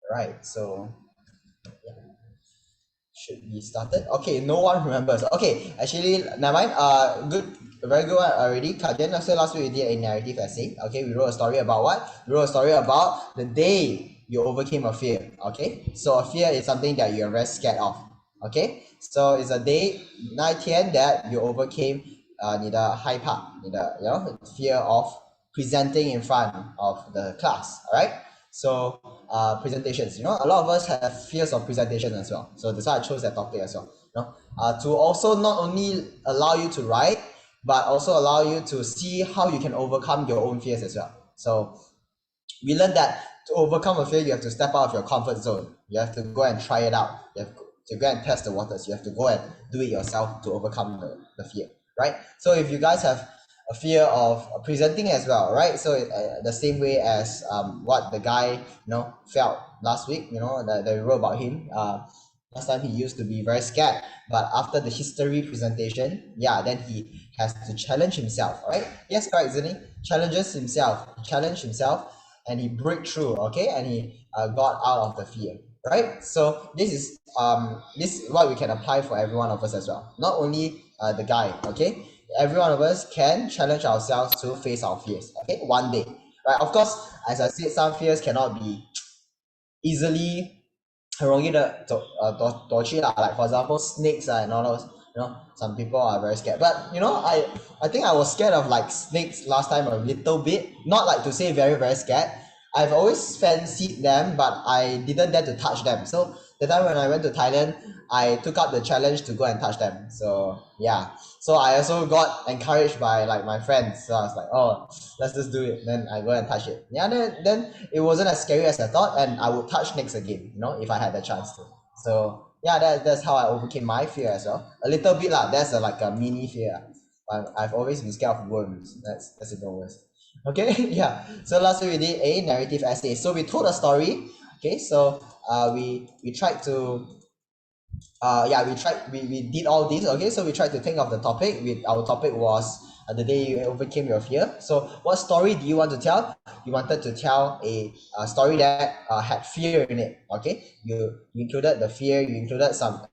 Right, so should be started. Okay, no one remembers. Okay, actually, never mind. Good, very good one already. Kajan, so last week we did a narrative essay. Okay, we wrote a story about what? We wrote a story about the day you overcame a fear. Okay, so a fear is something that you're very scared of. Okay, so it's a day 那天 that you overcame 你的害怕, 你的 fear of presenting in front of the class. All right. So presentations, a lot of us have fears of presentation as well. So that's why I chose that topic as well. To also not only allow you to write, but also allow you to see how you can overcome your own fears as well. So we learned that to overcome a fear, you have to step out of your comfort zone. You have to go and try it out. You have to go and test the waters. You have to go and do it yourself to overcome the fear, right? So if you guys have a fear of presenting as well, right? So the same way as what the guy felt last week, that we wrote about him. Last time he used to be very scared, but after the history presentation, yeah, then he has to challenge himself, right? Yes, correct, isn't he? Challenges himself, challenge himself, and he break through, okay, and he got out of the fear, right? So this is what we can apply for every one of us as well, not only the guy, okay, every one of us can challenge ourselves to face our fears, okay, one day, right? Of course, as I said, some fears cannot be easily 很容易的躲去 lah. Like for example, snakes and all those. Some people are very scared. But I think I was scared of like snakes last time a little bit. Not like to say very very scared. I've always fancied them, but I didn't dare to touch them. So the time when I went to Thailand, I took up the challenge to go and touch them. So yeah. So I also got encouraged by like my friends. So I was like, oh, let's just do it. Then I go and touch it. Yeah, then it wasn't as scary as I thought, and I would touch snakes again, if I had the chance to. So yeah, that's how I overcame my fear as well. A little bit lah. That's like a mini fear. I've always been scared of worms. That's the worst. Okay, yeah. So last week we did a narrative essay. So we told a story. Okay, so we tried to we did all these. Okay, so we tried to think of the topic. Our topic was the day you overcame your fear. So what story do you want to tell? You wanted to tell a story that had fear in it. Okay, you included the fear, you included some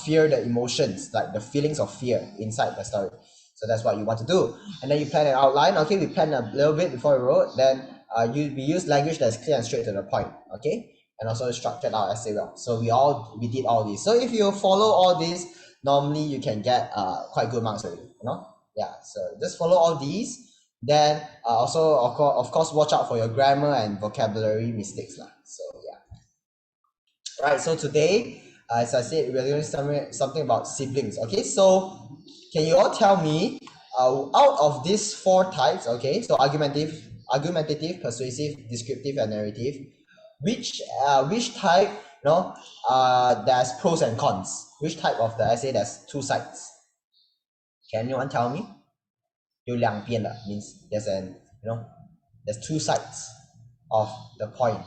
fear, the emotions, like the feelings of fear inside the story. So that's what you want to do, and then you plan an outline. Okay, we planned a little bit before we wrote. Then we use language that's clear and straight to the point. Okay, and also structured our essay well. So we did all this. So if you follow all these, normally you can get quite good marks already. Yeah. So just follow all these. Then also of course watch out for your grammar and vocabulary mistakes lah. So yeah. Right. So today, as I said, we're doing something about siblings. Okay. So can you all tell me, out of these four types, okay? So argumentative, persuasive, descriptive, and narrative, which type there's pros and cons? Which type of the essay there's two sides? Can anyone tell me? 有两边的 means there's two sides of the point,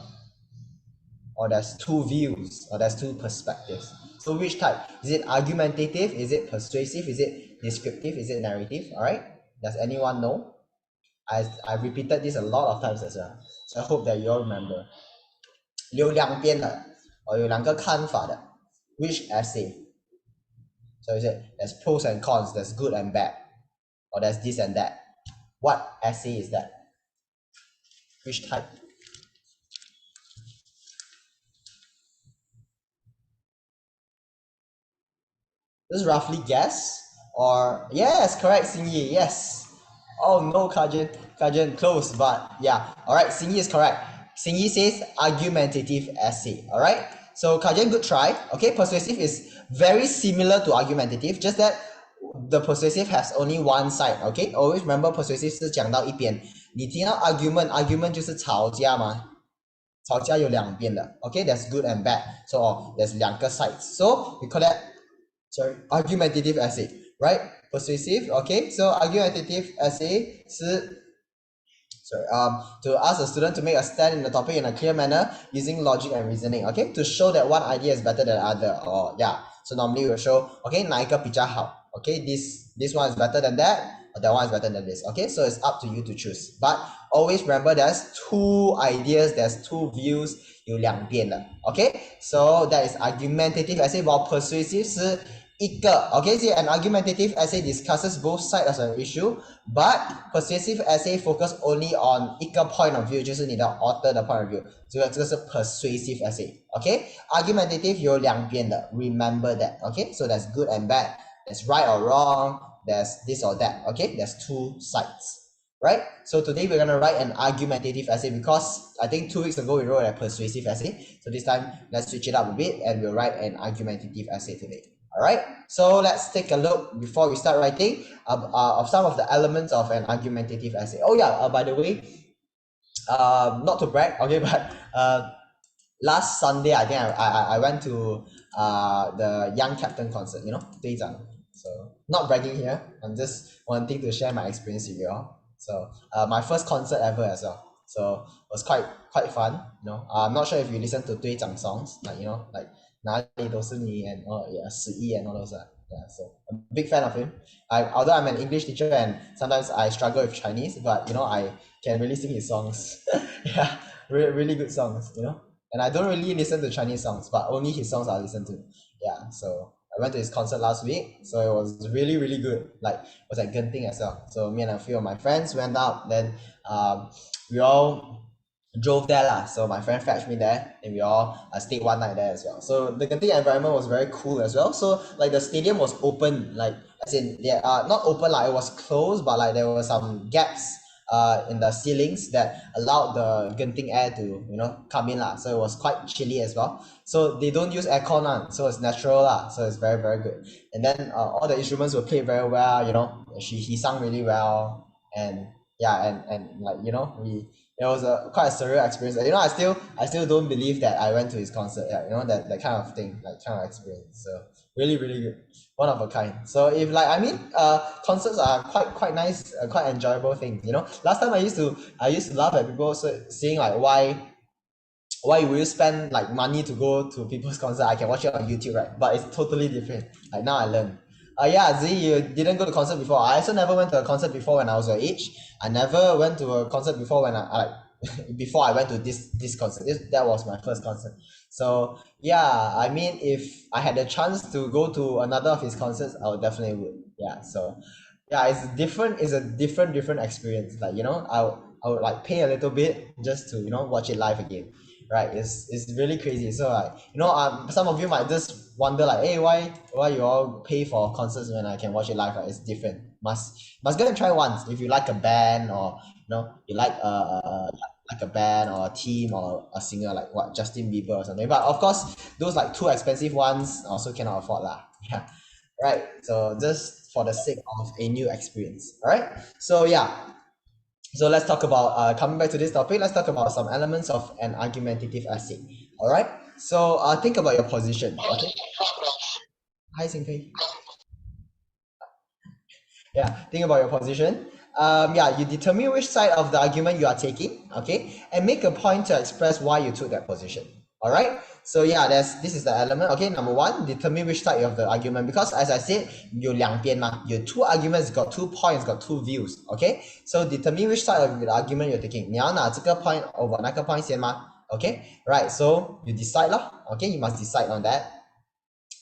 or there's two views, or there's two perspectives. So which type? Is it argumentative? Is it persuasive? Is it descriptive? Is it narrative? All right. Does anyone know? I repeated this a lot of times as well. So I hope that you all remember. 有两边的，有两个看法的。Which essay? So is it there's pros and cons, there's good and bad, or there's this and that. What essay is that? Which type? Just roughly guess, or yes, correct, Xingyi, yes. Oh no, Kajin, close, but yeah. All right, Xingyi is correct. Xingyi says argumentative essay. All right. So Kajin, good try. Okay, persuasive is very similar to argumentative, just that the persuasive has only one side. Okay, always remember persuasive 是讲到一边。你听到 argument 就是吵架嘛。吵架有两边的。Okay, there's good and bad. So there's 两个 sides. So we call that argumentative essay, right? Persuasive, okay? So argumentative essay to ask a student to make a stand in the topic in a clear manner using logic and reasoning, okay? To show that one idea is better than the other, or yeah. So normally we'll show, okay, 哪一个比较好? Okay, this one is better than that. that one is better than this. Okay, so it's up to you to choose. But always remember, there's two ideas, there's two views, 有两边的。Okay, so that is argumentative essay, while persuasive 是一个。Okay, see, an argumentative essay discusses both sides of an issue, but persuasive essay focus only on 一个 point of view， 就是你的 author 的 point of view。这个是 persuasive essay。Okay, argumentative 有两边的 ，remember that。Okay, so that's good and bad, there's right or wrong, there's this or that. Okay, there's two sides. Right? So today we're going to write an argumentative essay, because I think 2 weeks ago we wrote a persuasive essay. So this time let's switch it up a bit and we'll write an argumentative essay today. All right. So let's take a look before we start writing of some of the elements of an argumentative essay. Oh yeah, by the way, not to brag, okay, but last Sunday I think I went to the Young Captain concert, you know, 队长. So not bragging here, I'm just wanting to share my experience with you all. So my first concert ever as well. So it was quite fun, you know. I'm not sure if you listen to 队长 songs, like, you know, like 哪里都是你 and yeah, 十一 and all those. Yeah, so I'm a big fan of him. Although I'm an English teacher and sometimes I struggle with Chinese, but you know, I can really sing his songs. Yeah, really good songs, you know. And I don't really listen to Chinese songs, but only his songs I listen to. Yeah, so I went to his concert last week, so it was really good. Like, it was at Genting as well. So me and a few of my friends went out, then we all drove there lah. So my friend fetched me there, and we all stayed one night there as well. So the Genting environment was very cool as well. So like the stadium was open, like as in not open, like it was closed, but like there were some gaps in the ceilings that allowed the Genting air to, you know, come in lah. So it was quite chilly as well. So they don't use aircon, so it's natural lah. So it's very good. And then all the instruments were played very well. You know, he sang really well, and yeah, and like, you know, it was quite a surreal experience. You know, I still don't believe that I went to his concert. Yeah, you know, that kind of thing, like kind of experience. So really good, one of a kind. So if like, I mean, concerts are quite nice, quite enjoyable things. You know, last time I used to laugh at people saying like, why will you spend like money to go to people's concert? I can watch it on YouTube, right? But it's totally different. Like now I learn. Yeah, Z, you didn't go to concert before. I also never went to a concert before when I was your age. I never went to a concert before when I like before I went to this concert. That was my first concert. So yeah, I mean, if I had the chance to go to another of his concerts, I would definitely would. Yeah, so yeah, it's a different experience. Like, you know, I would like pay a little bit just to, you know, watch it live again. Right, it's really crazy. So like, you know, some of you might just wonder like, hey, why you all pay for concerts when I can watch it live? Right, it's different. Must go and try once if you like a band, or you know, you like a band or a team or a singer like what, Justin Bieber or something. But of course, those like too expensive ones also cannot afford lah. Yeah, right. So just for the sake of a new experience. All right. So yeah. So let's talk about, coming back to this topic, let's talk about some elements of an argumentative essay. All right. So think about your position. Okay. Hi, Xingfei. Yeah, think about your position. Yeah, you determine which side of the argument you are taking, okay, and make a point to express why you took that position. All right. So yeah, this is the element. Okay, number one, determine which side of the argument, because as I said, 有两边嘛, you two arguments, got 2 points, got 2 views. Okay, so determine which side of the argument you're taking. 你要拿这个 point over 那个 point 先吗? Okay, right. So you decide lah. Okay, you must decide on that.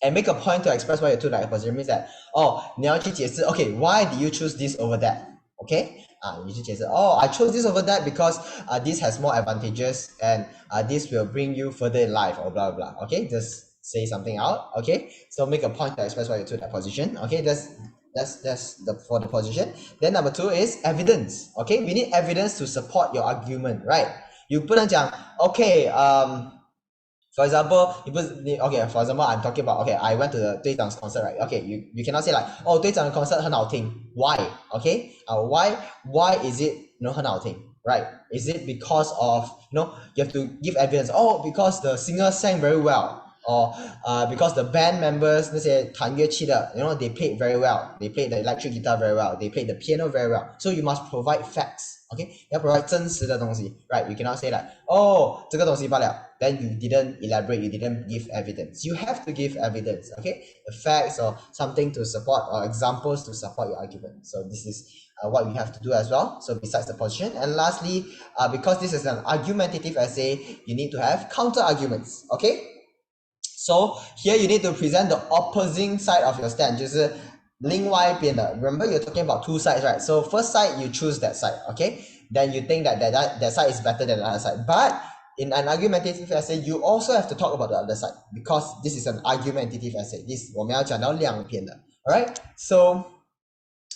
And make a point to express why you took that position. Means that, oh, 你要去解释, okay, why did you choose this over that? Okay, you should say, oh, I chose this over that because this has more advantages, and this will bring you further in life, or blah blah. Okay, just say something out. Okay, so make a point to express why you took that position. Okay, that's for the position. Then number 2 is evidence. Okay, we need evidence to support your argument, right? You 不能讲, okay, for example, okay, for example, I'm talking about, okay, I went to the 队长's concert, right? Okay, you cannot say like, oh, 队长 concert 很好听. Why? Okay, why is it, you know, 很好听, right? Is it because of, you know, you have to give evidence? Oh, because the singer sang very well, or because the band members 那些弹乐器的, you know, they played very well. They played the electric guitar very well. They played the piano very well. So you must provide facts. Okay, 要 provide 真实的东西 right? You cannot say like, oh, 这个东西罢了 then you didn't elaborate, you didn't give evidence. You have to give evidence, okay? The facts or something to support or examples to support your argument. So this is what you have to do as well. So besides the position, and lastly, because this is an argumentative essay, you need to have counter arguments, okay? So here you need to present the opposing side of your stand, 就是另外一边的. Remember you're talking about two sides, right? So first side you choose that side, okay? Then you think that side is better than the other side. But in an argumentative essay, you also have to talk about the other side because this is an argumentative essay. This 我们要讲到两边的. Alright? So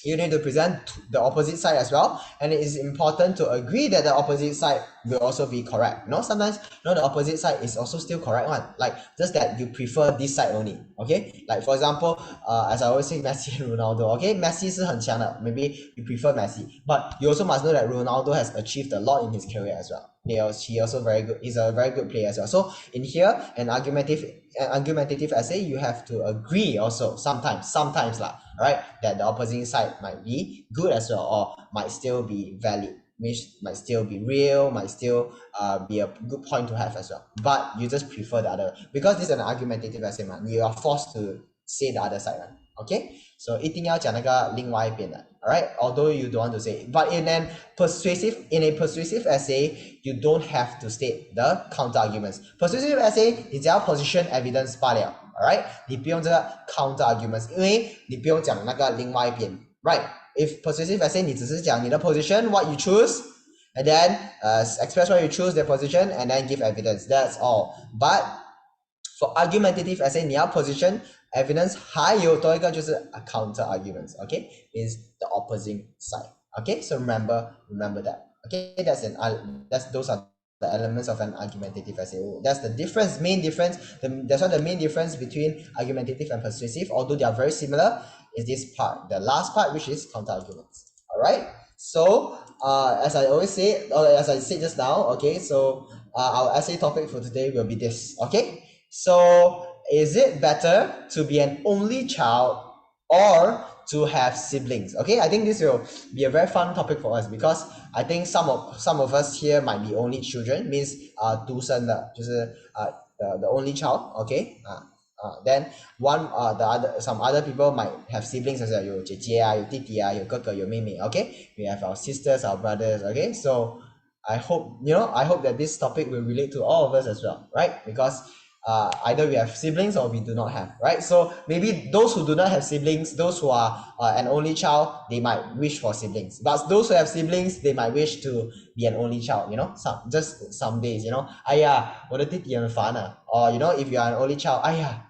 you need to present the opposite side as well, and it is important to agree that the opposite side will also be correct. Sometimes the opposite side is also still correct one, like just that you prefer this side only. Okay, like for example, as I always say, Messi and Ronaldo. Okay, Messi 是很强的, maybe you prefer Messi, but you also must know that Ronaldo has achieved a lot in his career as well. He also very good. He's a very good player as well. So in here, an argumentative essay, you have to agree also sometimes lah, right, that the opposing side might be good as well, or might still be valid, which might still be real, might still be a good point to have as well. But you just prefer the other because this is an argumentative essay, man. You are forced to say the other side, right? Okay, so 一定要讲那个另外一边的. Alright, although you don't want to say it. But in a persuasive essay, you don't have to state the counter arguments. Persuasive essay, 你只要 position evidence 罢了. Alright, 你不用这个 counter arguments, 因为你不用讲那个另外一边. Right, if persuasive essay, 你只是讲你的 position, what you choose, and then express why you choose the position, and then give evidence. That's all. But for argumentative essay, 你要 position evidence 还有多一个就是 counter arguments, okay, is the opposing side. Okay, so remember that. Okay, those are the elements of an argumentative essay. That's the main difference. That's why the main difference between argumentative and persuasive, although they are very similar, is this part, the last part, which is counter arguments. All right. So as I always say, or as I said just now, okay, so our essay topic for today will be this. Okay, so is it better to be an only child or to have siblings? Okay, I think this will be a very fun topic for us because I think some of us here might be only children, means 独生的，就是 the only child. Okay, then some other people might have siblings as well. 有姐姐啊，有弟弟啊，有哥哥，有妹妹. Okay, we have our sisters, our brothers. Okay, so I hope that this topic will relate to all of us as well, right? Because either we have siblings or we do not have, right? So maybe those who do not have siblings, those who are an only child, they might wish for siblings. But those who have siblings, they might wish to be an only child, just some days, 哎呀，我的弟弟很烦啊. Or if you are an only child, 哎呀,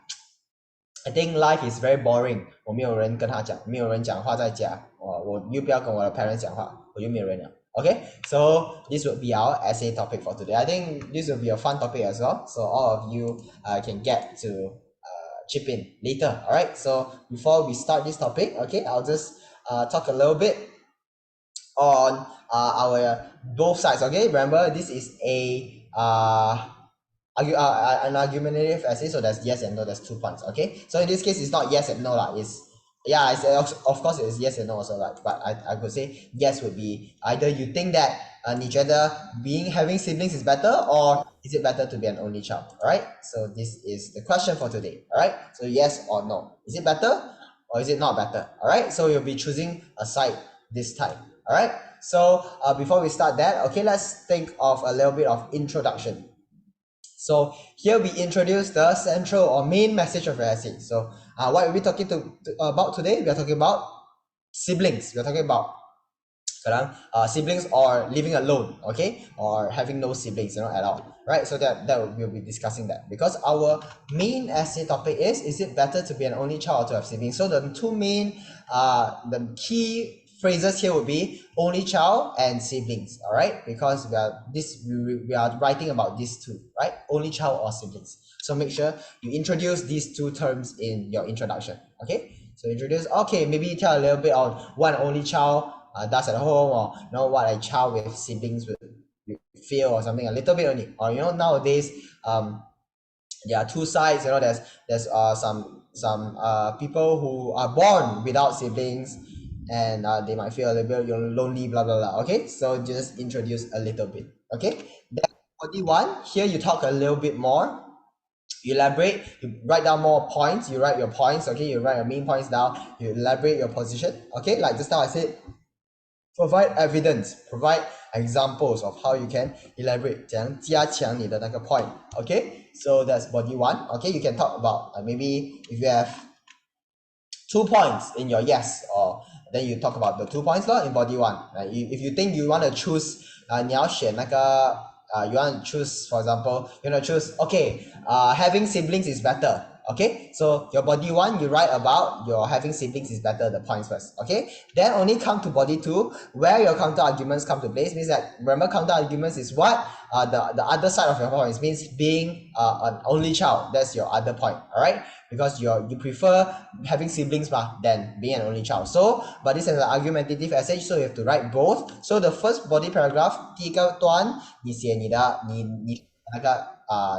I think life is very boring. 我没有人跟他讲，没有人讲话在家，我又不要跟我的 parents 讲话，我就没有人了。Okay, so this would be our essay topic for today. I think this will be a fun topic as well. So all of you can get to chip in later. All right. So before we start this topic, okay, I'll just talk a little bit on our both sides. Okay, remember this is an argumentative essay, so there's yes and no. There's 2 points. Okay, so in this case, it's not yes and no lah. It's of course it's yes and no also, right? But I could say yes would be either you think that 你觉得 having siblings is better, or is it better to be an only child? Alright, so this is the question for today. Alright, so yes or no, is it better or is it not better? Alright, so you'll be choosing a side this time. Alright, so before we start that, okay, let's think of a little bit of introduction. So here we introduce the central or main message of your essay. So what are we talking about today? We are talking about siblings. We are talking about siblings or living alone, okay, or having no siblings, at all, right? So we'll be discussing that because our main essay topic is it better to be an only child or to have siblings? So the two main the key phrases here would be only child and siblings. All right, because we are writing about these two, right? Only child or siblings. So make sure you introduce these two terms in your introduction. Okay, so introduce, okay, maybe tell a little bit on what an only child does at home, or what a child with siblings would feel, or something, a little bit only. Or nowadays there are two sides. There's some people who are born without siblings, and they might feel a little bit lonely, blah blah blah. Okay, so just introduce a little bit. Okay, then body one, here you talk a little bit more, you elaborate, you write down more points, you write your points. Okay, you write your main points down, you elaborate your position. Okay, like just now I said, provide evidence, provide examples of how you can elaborate 怎样加强你的那个 point. Okay, so that's body one. Okay, you can talk about maybe if you have 2 points in your yes, or then you talk about the 2 points in body one. If you think you want to choose 你要选那个 you want to choose, for example, you want to choose, okay, having siblings is better. Okay, so your body one, you write about your having siblings is better, the points first. Okay, then only come to body two, where your counter arguments come to place. Means that, remember, counter arguments is what the other side of your points means, being an only child. That's your other point. All right, because you prefer having siblings than being an only child. So but this is an argumentative essay, so you have to write both. So the first body paragraph 第一个段你写你的你那个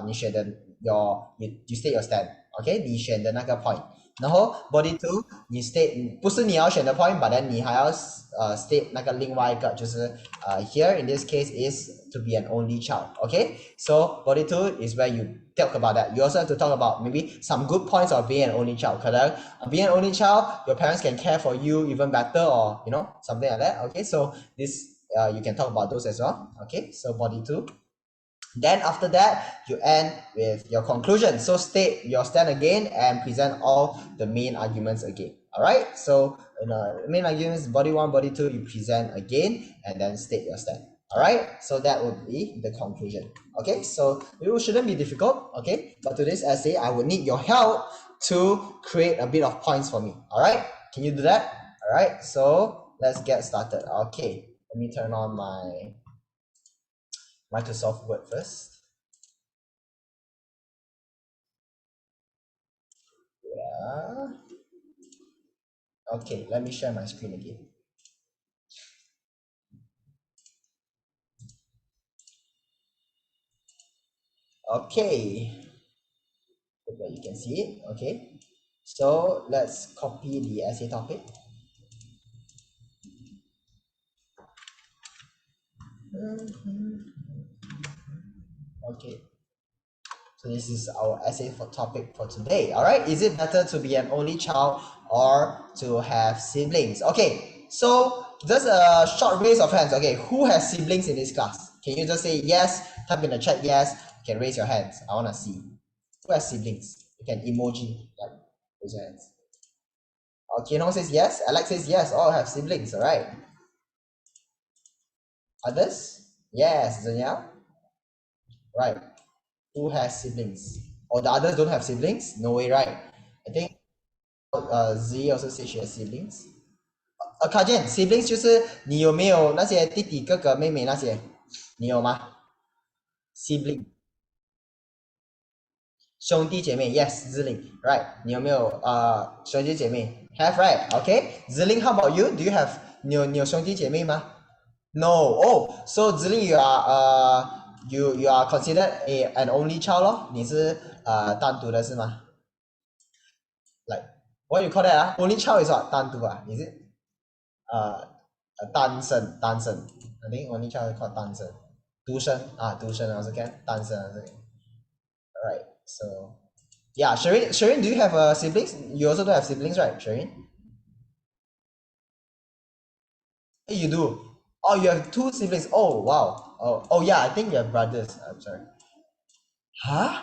你选的 you state your stand. Okay, 你选的那个 point. 然后 body two 你 state 不是你要选的 point, but then 你还要state 那个另外一个，就是here in this case is to be an only child. Okay, so body two is where you talk about that. You also have to talk about maybe some good points of being an only child. 可能 being an only child, your parents can care for you even better, or you know, something like that. Okay, so this you can talk about those as well. Okay, so body two. Then after that, you end with your conclusion. So state your stand again and present all the main arguments again. All right. So main arguments, body one, body two, you present again and then state your stand. All right. So that would be the conclusion. Okay. So it shouldn't be difficult. Okay. But today's essay, I would need your help to create a bit of points for me. All right. Can you do that? All right. So let's get started. Okay. Let me turn on my Microsoft Word first. Yeah. Okay, let me share my screen again. Okay. Hope that you can see it. Okay. So let's copy the essay topic. Okay. So this is our essay for topic for today. All right. Is it better to be an only child or to have siblings? Okay. So just a short raise of hands. Okay. Who has siblings in this class? Can you just say yes? Type in the chat yes. You can raise your hands. I want to see. Who has siblings? You can emoji, like, raise your hands. Okay, Kinong says yes. Alex says yes. All have siblings. All right. Others? Yes. Zenya? Right. Who has siblings? Or the others don't have siblings? No way, right? I think Z also says she has siblings. Kajian, siblings 就是你有没有那些弟弟哥哥妹妹那些？你有吗？ Sibling 兄弟姐妹 yes, Ziling, right? 你有没有兄弟姐妹 have, right? Okay, Ziling, how about you? Do you have 你有兄弟姐妹吗？ No. Oh, so Ziling, you are you are considered an only child 咯？你是单独的是吗？ Like what you call that only child is what 单独is it 单身 I think only child is called 单身独生独生 also can 单身 also can. Alright, so yeah, Sherin, do you have siblings? You also don't have siblings, right, Sherin? Hey, you do. Oh, you have 2 siblings. Oh, wow. Oh yeah, I think you have brothers. I'm sorry. Huh?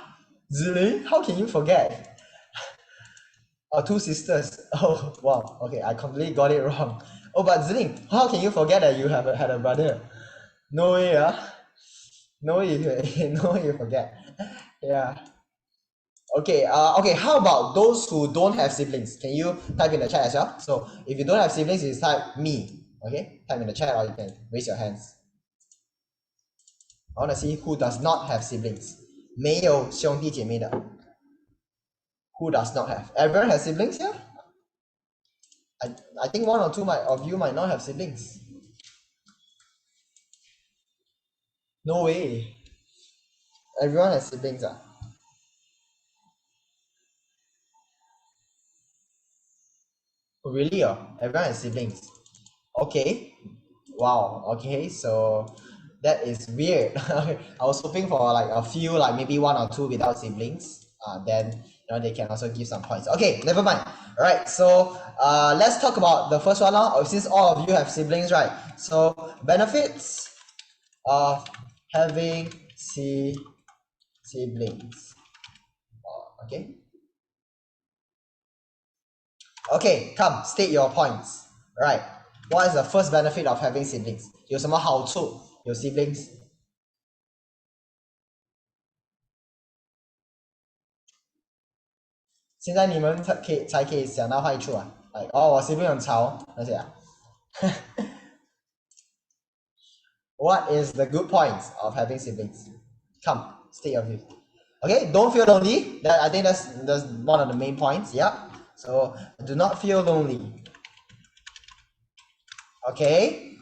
Ziling? How can you forget? Oh, 2 sisters. Oh, wow. Okay, I completely got it wrong. Oh, but Ziling, how can you forget that you have had a brother? No way, no way no way you forget. Yeah. Okay, okay, how about those who don't have siblings? Can you type in the chat as well? So if you don't have siblings, you type me. Okay, type in the chat or you can raise your hands. I want to see who does not have siblings. 没有兄弟姐妹的 Who does not have? Everyone has siblings here? I think 1 or 2 of you might not have siblings. No way. Everyone has siblings. Oh, really? Everyone has siblings. Okay. Wow. Okay. So that is weird. I was hoping for like a few, like maybe one or two without siblings. Then they can also give some points. Okay, never mind. All right. So let's talk about the first one now. Since all of you have siblings, right? So benefits of having siblings. Okay. Okay, come state your points. All right. What is the first benefit of having siblings? 有什么好处？有 siblings。现在你们才可以想到坏处啊，我 sibling 很吵那些啊。What is the good points of having siblings? Come, state your view. Okay, don't feel lonely. I think that's one of the main points. Yeah. So do not feel lonely. Okay.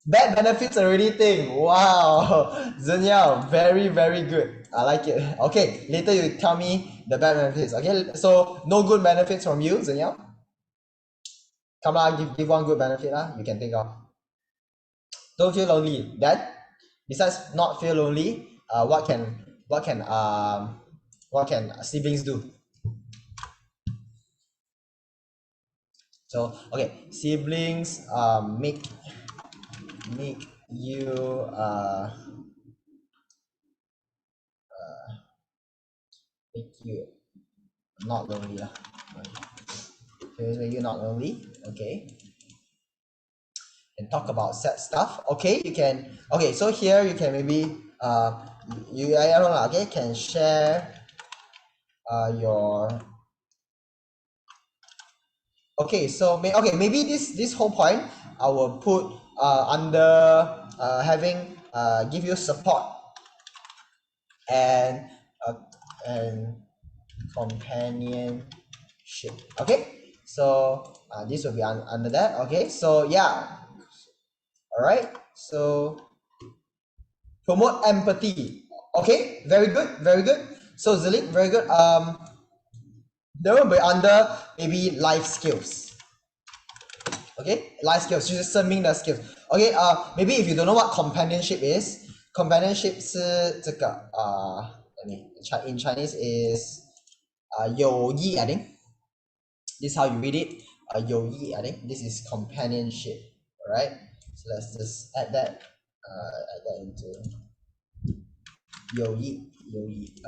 Bad benefits already thing. Wow. Zhenyao, very, very good. I like it. Okay, later you tell me the bad benefits. Okay, so no good benefits from you, Zhenyao? Come on, give one good benefit you can think of. Don't feel lonely. Then, besides not feel lonely, what can siblings do? So okay, siblings make you make you not lonely lah. Make you not lonely. Okay. And talk about sad stuff. Okay, you can. Okay, so here you can maybe I don't know. Okay, can share your. Okay, so maybe this whole point I will put under having give you support and and companionship. Okay, so this will be under that. Okay, so yeah. All right, so promote empathy. Okay, very good, very good. So Zilik, very good. There will be under maybe life skills. Okay, life skills 就是生命的 skills. Okay, maybe if you don't know what companionship is, companionship 是这个in Chinese is 友谊 I think. This is how you read it. 友谊 I think this is companionship. Alright, so let's just add that into 友谊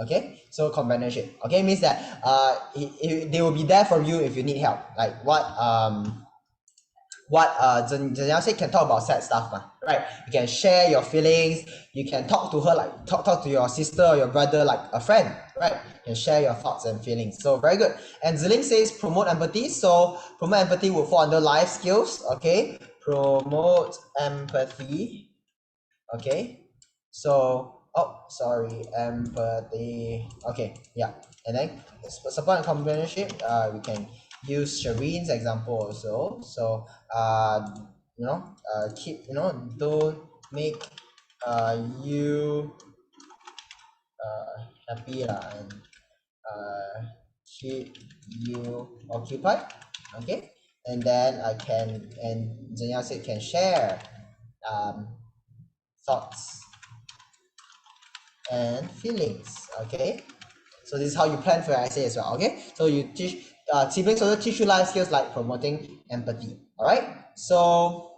okay, so companionship, okay, means that they will be there for you if you need help, like what Zhen Yao said, can talk about sad stuff right? You can share your feelings, you can talk to her like talk to your sister or your brother like a friend, right? You can share your thoughts and feelings. So very good. And Ziling says promote empathy, so promote empathy will fall under life skills. Okay, promote empathy. Okay, so empathy. Okay, yeah. And then support and companionship, we can use Shireen's example also. So keep don't make you happy and keep you occupied. Okay, and then Zenya said can share thoughts and feelings. Okay, so this is how you plan for your essay as well. Okay, so you teach siblings also teach you life skills like promoting empathy. All right, so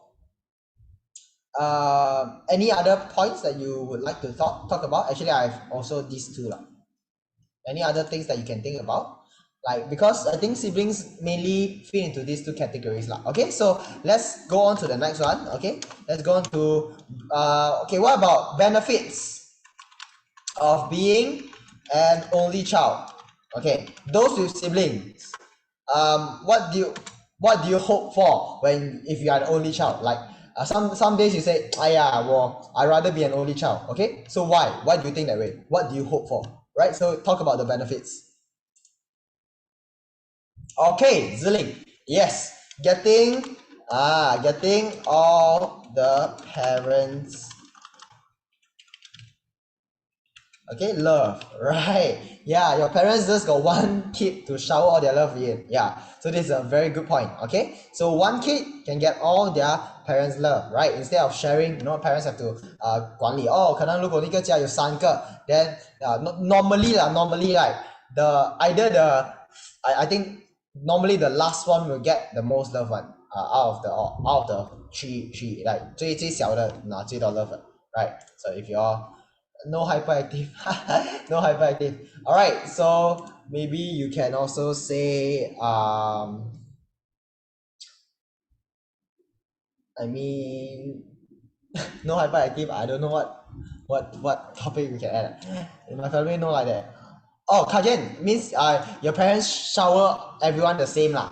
any other points that you would like to talk about? Actually, I've also these two any other things that you can think about, like, because I think siblings mainly fit into these two categories okay, so let's go on to the next one. Okay, let's go on to okay, what about benefits of being an only child? Okay, those with siblings, what do you hope for if you are an only child? Like some days you say, I'd rather be an only child. Okay, so why do you think that way? What do you hope for? Right, so talk about the benefits. Okay, Ziling, yes, getting all the parents Okay, love, right? Yeah, your parents just got one kid to shower all their love in. Yeah, so this is a very good point. Okay, so one kid can get all their parents' love, right? Instead of sharing, parents have to 管理哦，可能如果一个家有3个 then normally right, the either the I think normally the last one will get the most love one out of the three like 最小的拿最多 love 的 right? So if you're no hyperactive no hyperactive, all right, so maybe you can also say I mean no hyperactive, I don't know what topic we can add. In my family no like that. Oh, Kajen means your parents shower everyone the same lah,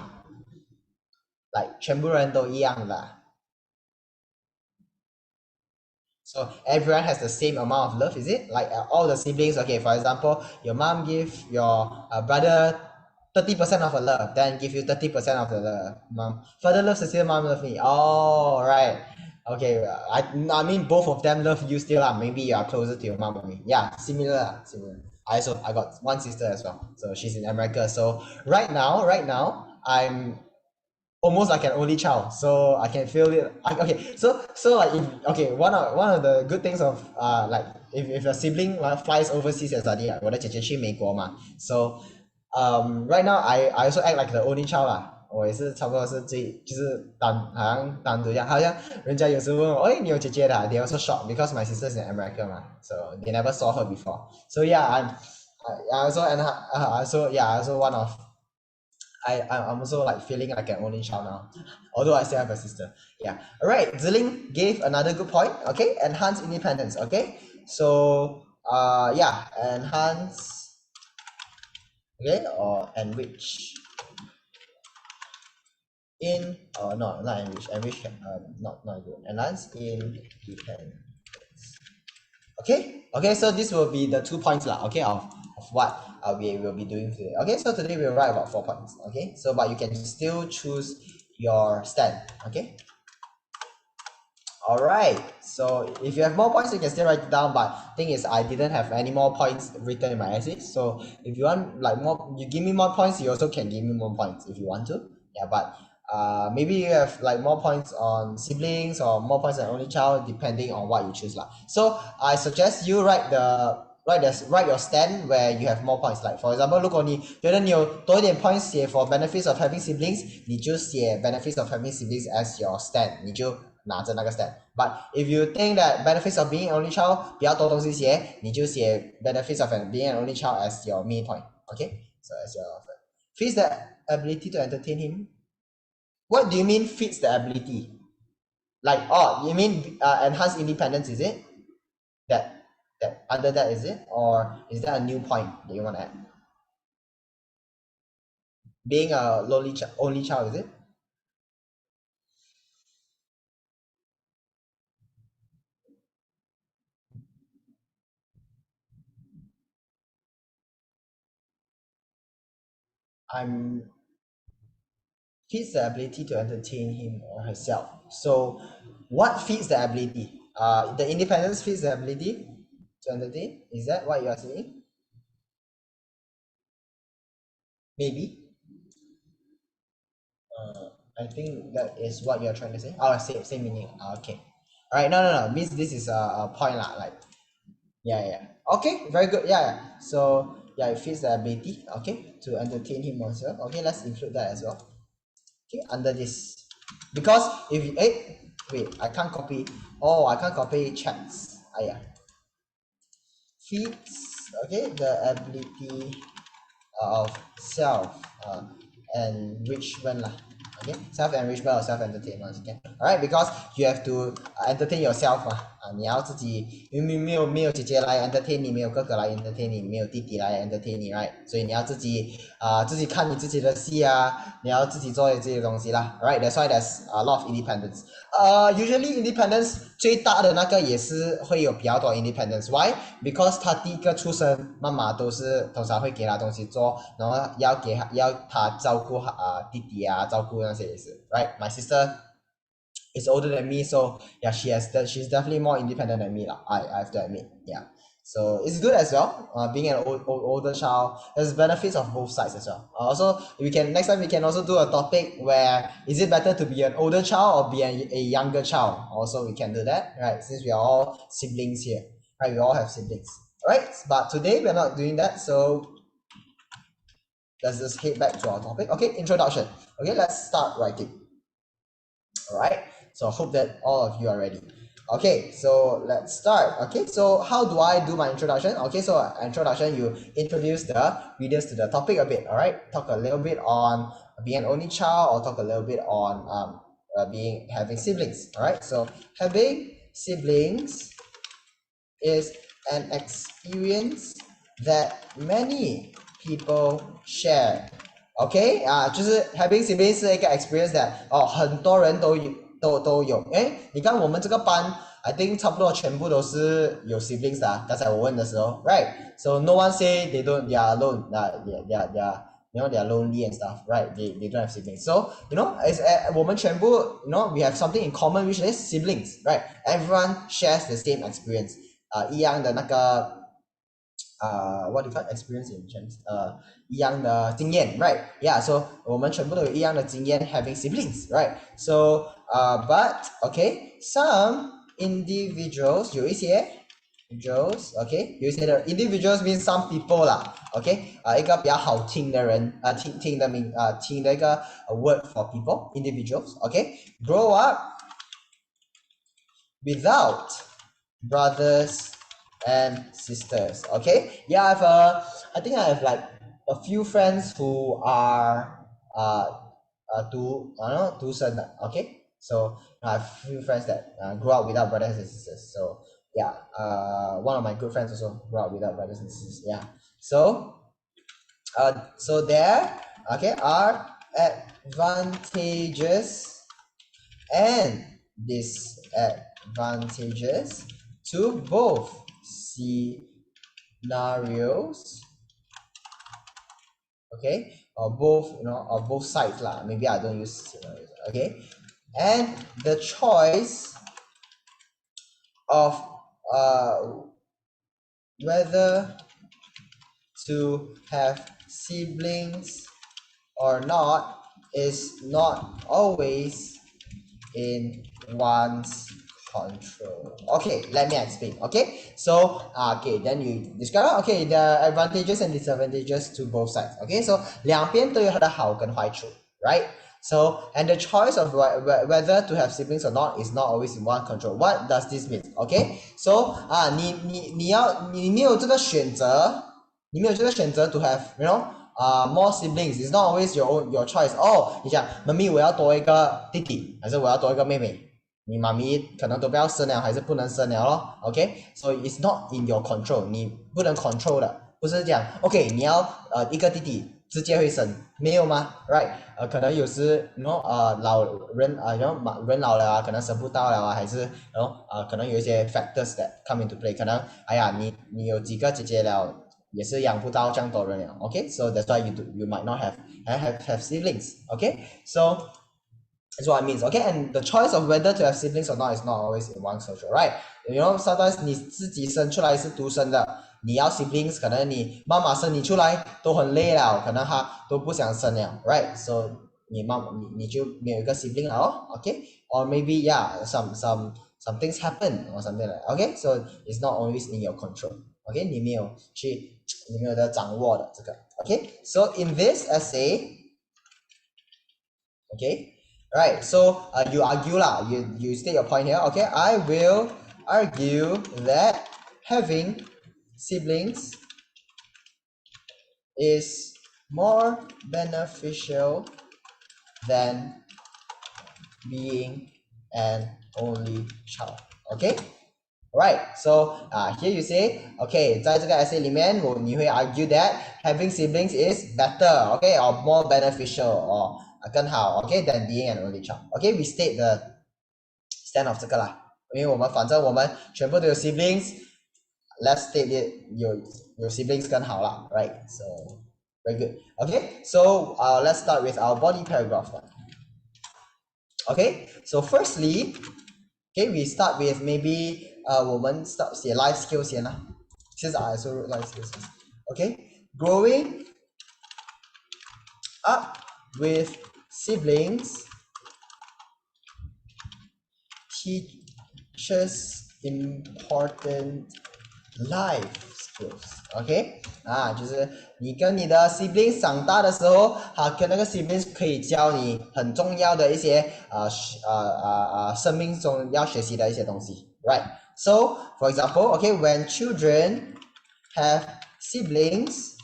like 全部人都一样的啦. So everyone has the same amount of love, is it? Like all the siblings, okay, for example, your mom give your brother 30% of her love, then give you 30% of the love. Mom further loves the sister, mom loves me. Oh, right. Okay, I mean both of them love you still. Maybe you are closer to your mom than me. Yeah, similar. I got one sister as well. So she's in America. So right now, I'm almost like an only child, so I can feel it. Okay, so like if okay, one of the good things of like if a sibling flies overseas and study, 我的姐姐去美国嘛, so right now I also act like the only child 啦，我也是差不多是就是单好像单独这样，好像人家有时候问我，你有姐姐的 they also shocked because my sister's in America 嘛, so they never saw her before. So yeah, I also and I also yeah I also one of I'm also like feeling like an only child now, although I still have a sister. Yeah. All right. Ziling gave another good point. Okay. Enhance independence. Okay. So yeah, enhance. Okay. Or enrich. No, not enrich. Enrich not good. Enhance independence. Okay, so this will be the 2 points lah, okay, of what we will be doing today. Okay, so today we'll write about 4 points. Okay, so but you can still choose your stand. Okay, all right, so if you have more points you can still write it down, but thing is I didn't have any more points written in my essay, so if you want like more, you give me more points, you also can give me more points if you want to. Yeah, but maybe you have like more points on siblings or more points on only child, depending on what you choose lah. So I suggest you write your stand where you have more points. Like for example, 如果你觉得你有多一点 points 写 for benefits of having siblings, 你就写 benefits of having siblings as your stand, 你就拿着那个 stand. But if you think that benefits of being an only child 比较多东西写，你就写 benefits of being an only child as your main point. Okay, so as your feeds the ability to entertain him. What do you mean fits the ability? Like, oh, you mean enhance independence, is it? That under that, is it? Or is there a new point that you want to add? Being a only child, is it? I'm feeds the ability to entertain him or herself. So what feeds the ability? The independence feeds the ability to entertain? Is that what you are saying? Maybe. I think that is what you're trying to say. Oh, same meaning. Okay. All right. No. Means this is a point lah. Like, yeah. Okay. Very good. Yeah. So yeah, it feeds the ability. Okay, to entertain him also. Okay, let's include that as well. Okay, under this, because if you wait, I can't copy. Oh, I can't copy chats. Yeah. Feeds. Okay, the ability of self enrichment lah. Okay, self-enrichment or self-entertainment. Okay, all right, because you have to entertain yourself 嘛，你要自己，因为没有姐姐来 entertain 你，没有哥哥来 entertain 你，没有弟弟来 entertain 你 right，所以你要自己看你自己的戏啊，你要自己做这些东西啦 right, that's why there's a lot of independence. Usually independence 最大的那个也是会有比较多 independence. Why? Because 他第一个出生，妈妈都是通常会给他东西做，然后要他照顾弟弟啊，照顾那些也是 right. My sister is older than me, so yeah, she's definitely more independent than me lah. I have to admit, yeah. So it's good as well. Being an older child, there's benefits of both sides as well. Also, we can next time we can also do a topic where is it better to be an older child or be a younger child? Also, we can do that, right? Since we are all siblings here, right? We all have siblings, right? But today we're not doing that, so let's just head back to our topic. Okay, introduction. Okay, let's start writing. All right. So I hope that all of you are ready. Okay, so let's start. Okay, so how do I do my introduction? Okay, so introduction, you introduce the readers to the topic a bit. All right, talk a little bit on being an only child, or talk a little bit on having siblings. All right, so having siblings is an experience that many people share. OK 就是 having siblings 是一个 experience that 很多人都有。你看我们这个班 I think 差不多全部都是有 siblings 的刚才我问的时候 right? So no one say they are alone. They are lonely and stuff, right? They don't have siblings. So, as 我们全部 we have something in common, which is siblings, right? Everyone shares the same experience. 一样的那个what do you call experience in Chinese? 一样的经验 right? Yeah, so 我们全部都有一样的经验 having siblings, right? So, but okay, some individuals 有一些 individuals, okay, 有一些的 individuals means some people 啦 okay, 一个比较好听的人听的一个word for people, individuals, okay, grow up without brothers and sisters. Okay, yeah, I think I have like a few friends who are独生的 okay, so I have a few friends that grew up without brothers and sisters. So yeah, one of my good friends also grew up without brothers and sisters. Yeah, so there okay are advantages and disadvantages to both scenarios, okay, or both or both sides lah. Maybe I don't use scenarios, okay, and the choice of whether to have siblings or not is not always in one's control. Okay, let me explain. Okay, so okay, then you describe okay the advantages and disadvantages to both sides. Okay, so 两边都有它的好跟坏处 right? So and the choice of whether to have siblings or not is not always in one control. What does this mean? Okay, so 你没有这个选择，你没有这个选择 to have more siblings. It's not always your choice. 你讲妈咪我要多一个弟弟，还是我要多一个妹妹？你妈咪可能都不要生了，还是不能生了咯 OK, so it's not in your control. 你不能 control 的，不是讲 OK 你要一个弟弟直接会生，没有吗 right? 可能有时老人人老了可能生不到了还是可能有一些 factors that come into play. 可能你有几个姐姐了，也是养不到这样多人了 OK, so that's why you might not have siblings. OK, so that's what it means. Okay, and the choice of whether to have siblings or not is not always in one's control, right? Sometimes 你自己生出来是独生的，你要 siblings 可能你妈妈生你出来都很累了，可能她都不想生了 right? So 你就没有一个 sibling 了哦 okay? Or maybe yeah, some things happen or something like that. Okay, so it's not always in your control. Okay, 你没有的掌握的这个 okay? So in this essay, okay, right, so you argue lah, you state your point here. Okay, I will argue that having siblings is more beneficial than being an only child. Okay, right, so here you say okay 在这个 essay 里面你会 argue that having siblings is better, okay, or more beneficial or 更好 okay than being an only child. Okay, we state the stand of 这个啦，因为反正我们全部都有 siblings, let's state it 有 siblings 更好啦 right? So very good. Okay, so let's start with our body paragraph one. Okay, so firstly okay, we start with maybe 我们 start 写 life skills 先啦， Since I also like this. Okay, growing up with siblings teaches important life skills. OK 就是你跟你的 siblings 长大的时候，跟那个 siblings 可以教你很重要的一些生命中要学习的一些东西 right so for example okay when children have siblings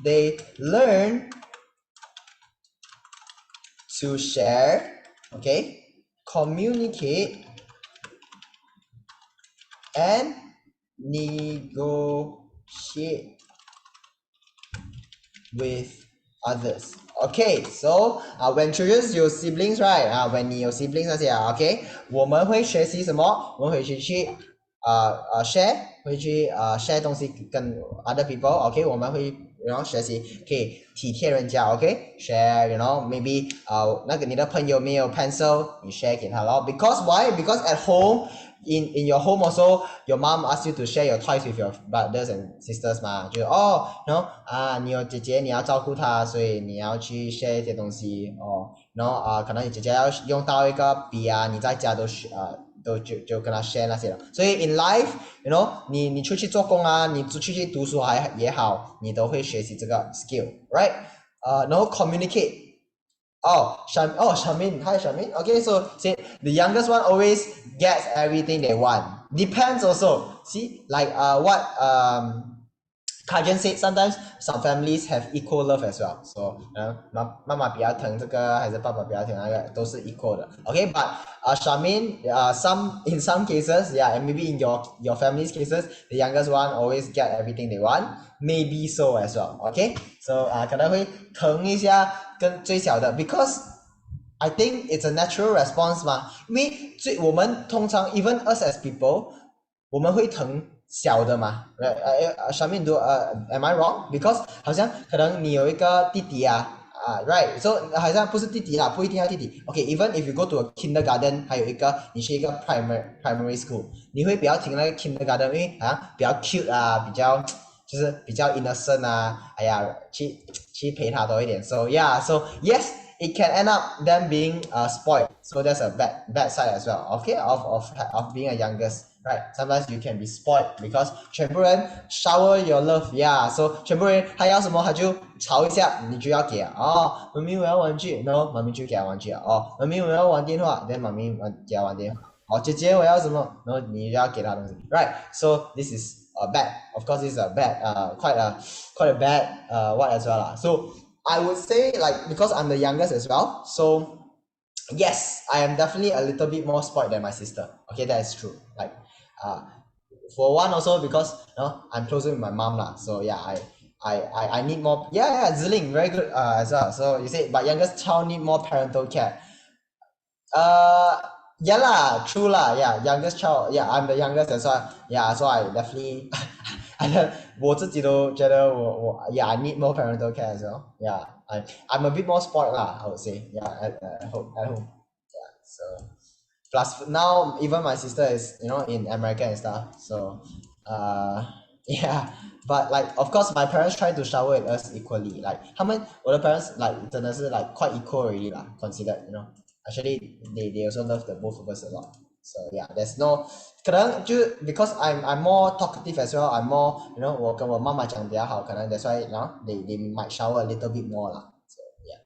they learn to share okay communicate and negotiate with others. Okay, so when children 有 siblings right when 你有 siblings 那些OK 我们会学习什么？我们会去share 会去share 东西跟 other people OK 我们会然后学习可以体贴人家 OK share you know maybe 那个你的朋友没有 pencil 你 share 给他咯 because why because at home in your home also your mom asks you to share your toys with your brothers and sisters 嘛就然后你有姐姐你要照顾她所以你要去 share 一些东西然后可能你姐姐要用到一个笔你在家都就跟他 share 那些了所以 in life you know 你出去做工你出去读书也好你都会学习这个 skill right然后 communicate Shamin hi Shamin okay so say the youngest one always gets everything they want depends also see like what Kajan said sometimes some families have equal love as well so 妈妈比较疼这个还是爸爸比较疼那个都是 equal 的 okay but Shamin in some cases yeah and maybe in your family's cases the youngest one always get everything they want maybe so as well okay so 可能会疼一下跟最小的 because I think it's a natural response 嘛因为我们通常 even us as people 我们会疼小的嘛 Shamin am I wrong because 好像可能你有一个弟弟right so 好像不是弟弟啦不一定要弟弟 okay even if you go to a kindergarten 还有一个你去一个 primary school 你会比较听那个 kindergarten 因为好像比较 cute 比较就是比较 innocent 哎呀去陪他多一点 so yeah so yes it can end up them being spoiled so that's a bad side as well okay of being a youngest right sometimes you can be spoiled because 全部人 shower your love yeah so 全部人他要什么他就吵一下你就要给妈咪我要玩具 no 妈咪就给他玩具妈咪我要玩电话 then 妈咪给他玩电话姐姐我要什么然后你就要给他东西 right so this is bad of course this is a bad quite a bad what as well so I would say like because I'm the youngest as well so yes I am definitely a little bit more spoiled than my sister okay that is true like for one also because I'm closer with my mom so yeah I need more Ziling very good as well so you say but youngest child need more parental care yeah lah true lah yeah youngest child yeah I'm the youngest as well yeah so I definitely 我自己都觉得我 yeah I need more parental care as well yeah I'm a bit more spoiled lah I would say yeah at home yeah so plus now even my sister is in America and stuff so yeah but like of course my parents try to shower at us equally like 我的 parents like 真的是 like quite equal already lah considered actually they also love the both of us a lot so yeah there's no 可能就 because I'm more talkative as well I'm more 我跟我妈妈讲比较好可能 that's why they might shower a little bit more lah so yeah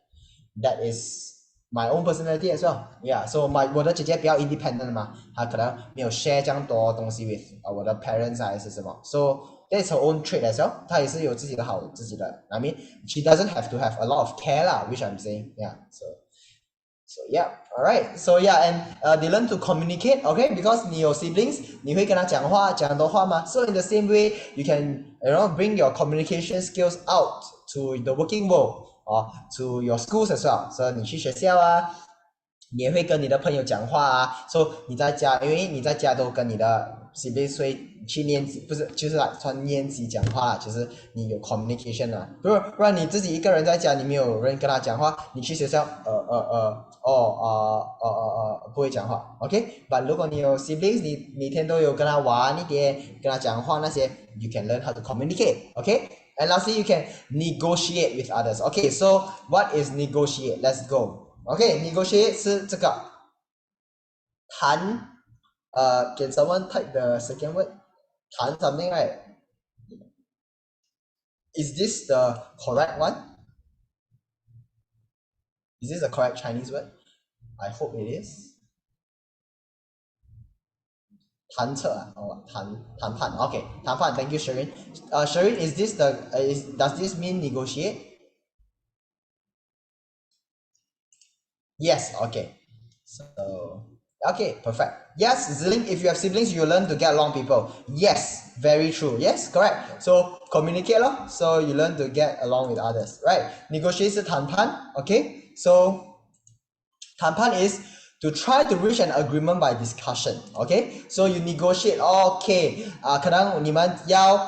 that is my own personality as well yeah so 我的姐姐比较 independent 嘛她可能没有 share 这样多东西 with 我的 parents 还是什么 so that's her own trait as well 她也是有自己的好自己的 I mean she doesn't have to have a lot of care lah which I'm saying yeah so yeah alright so yeah and they learn to communicate okay because 你有 siblings 你会跟他讲很多话嘛 so in the same way you can bring your communication skills out to the working world or to your schools as well so 你去学校你也会跟你的朋友讲话so 你在家因为你在家都跟你的 siblings 会去练习，不是就是来穿练习讲话，就是你有 communication 啊，不然你自己一个人在家，你没有人跟他讲话，你去学校不会讲话，OK？But 如果你有 siblings，你每天都有跟他玩一点，跟他讲话那些 ，you can learn how to communicate，OK？And lastly, you can negotiate with others. Okay, so what is negotiate? Let's go. Okay, negotiate 是这个谈can someone type the second word? 谈 something, right? Is this the correct one? Is this the correct Chinese word? I hope it is. 谈策啊，谈判 ，OK， 谈判 ，Thank you, Sherin. Sherin, is this the does this mean negotiate? Yes, okay. So, okay, perfect. Yes, Ziling, if you have siblings, you learn to get along people. Yes, very true. Yes, correct. So, communicate lor. So, you learn to get along with others, right? Negotiate 是谈判 okay? So, 谈判 is to try to reach an agreement by discussion, okay? So, you negotiate, okay, 可能你们要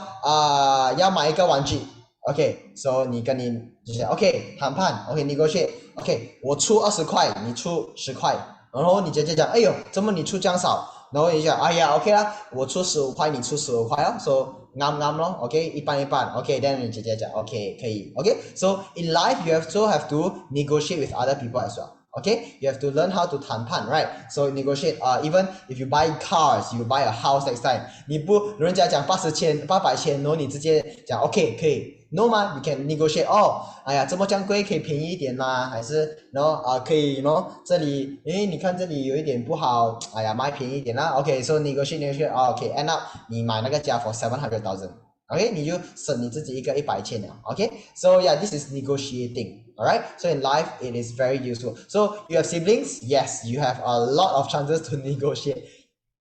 买一个玩具 OK, so 你跟你姐姐 OK 谈判 OK negotiate OK 我出20块，你出10块，然后你姐姐讲，哎呦，怎么你出这样少？然后你讲，哎呀 OK 啦，我出15块，你出15块哦，so 啱咯 OK 一半一半 OK， then 你姐姐讲 OK 可以 OK， so in life you also have to negotiate with other people as well. Okay, you have to learn how to 谈判 right? So negotiate. Even if you buy cars, you buy a house next time. 你不人家讲800千，然后你直接讲 OK 可以 ，no 吗 ？You can negotiate. 哦，哎呀，这么这样贵，可以便宜一点吗？还是然后可以，然后这里，诶，你看这里有一点不好，哎呀，卖便宜一点啦。OK, so negotiate. OK, end up 你买那个家 for 700,000. Okay, 你就省你自己一个100千了。Okay, so yeah, this is negotiating. Alright, so in life it is very useful. So you have siblings? Yes, you have a lot of chances to negotiate.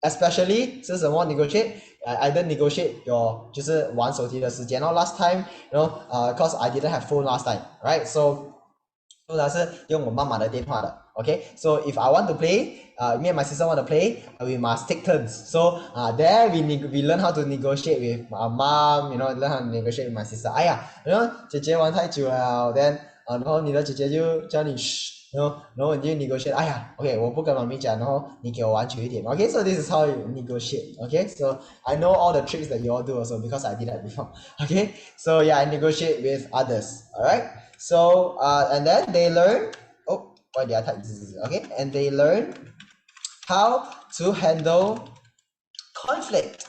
Especially 是什么 negotiate? Either negotiate your 就是玩手机的时间咯。Last time, cause I didn't have phone last time, right? So 它是用我妈妈的电话的。Okay, so if I want to play, me and my sister want to play, we must take turns. So there we learn how to negotiate with my mom, learn how to negotiate with my sister. 哎呀，姐姐玩太久了，then 然后你的姐姐就叫你嘘，然后你就 negotiate. 哎呀 ，OK， 我不跟妈咪讲，然后你给我玩久一点。Okay, so this is how you negotiate. Okay, so I know all the tricks that you all do also because I did that before. Okay, so yeah, I negotiate with others. Alright, so and then they learn. Oh, why did I type this? Okay, and they learn how to handle conflict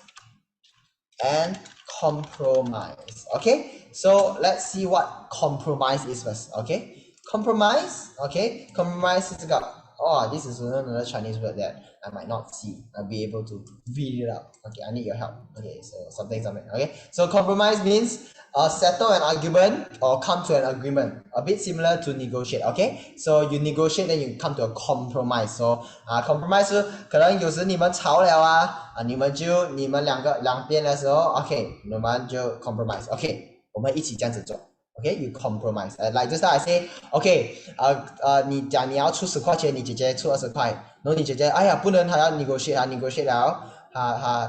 and compromise. Okay, so let's see what compromise is first. Okay, compromise. Okay, compromise is got. Oh, this is another Chinese word that I might not see. I'll be able to read it out. Okay, I need your help. Okay, so something. Okay, so compromise means settle an argument or come to an agreement. A bit similar to negotiate. Okay, so you negotiate then you come to a compromise. So compromise 是可能有时你们吵了你们两边的时候 OK 你们就 compromise OK 我们一起这样子做 OK you compromise like just now I say OK 你讲你要出10块钱你姐姐出20块然后你姐姐哎呀不能还要 negotiate 了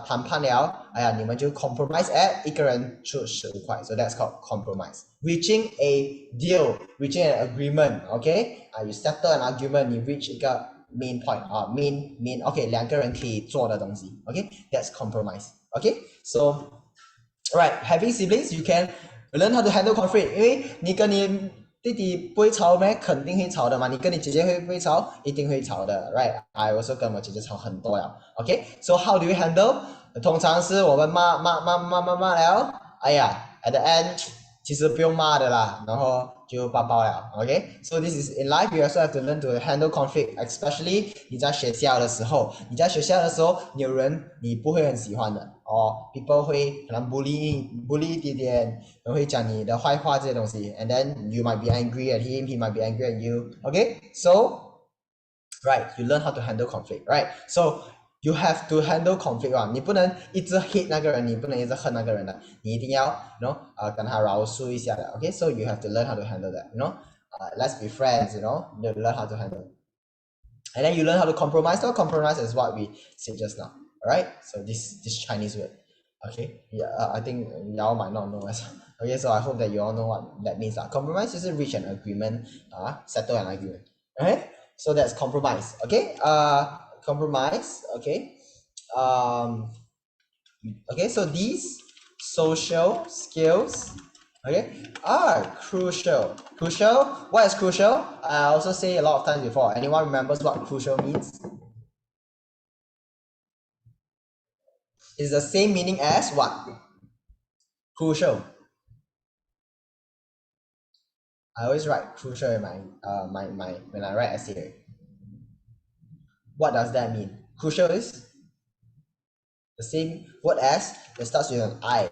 谈判了哎呀你们就 compromise at 一个人出15块 so that's called compromise reaching a deal reaching an agreement OK you settle an argument you reach 一个main point main OK 两个人可以做的东西 OK that's compromise OK so right having siblings you can learn how to handle conflict 因为你跟你弟弟不会吵咩肯定会吵的嘛你跟你姐姐会不会吵一定会吵的 right I also 跟我姐姐吵很多了 OK so how do you handle 通常是我们骂了哎呀 at the end 其实不用骂的啦然后就抱抱了 OK so this is in life you also have to learn to handle conflict especially 你在学校的时候有人你不会很喜欢的people 会可能 bully 一点点然后会讲你的坏话这些东西 and then you might be angry at him he might be angry at you okay so right you learn how to handle conflict right so you have to handle conflict 你不能一直 hate 那个人你不能一直恨那个人的你一定要跟他饶恕一下的 okay so you have to learn how to handle that let's be friends you learn how to handle and then you learn how to compromise compromise is what we said just now alright so this Chinese word Okay, yeah, I think y'all might not know as well. Okay, so I hope that you all know what that means. Compromise is reach an agreement, settle an argument. Okay, so that's compromise. Okay, compromise. Okay, um, okay, so these social skills, okay, are crucial. Crucial. What is crucial? I also say a lot of times before. Anyone remembers what crucial means? It's the same meaning as what? Crucial. I always write crucial in my when I write essay. What does that mean? Crucial is the same word as that starts with an I.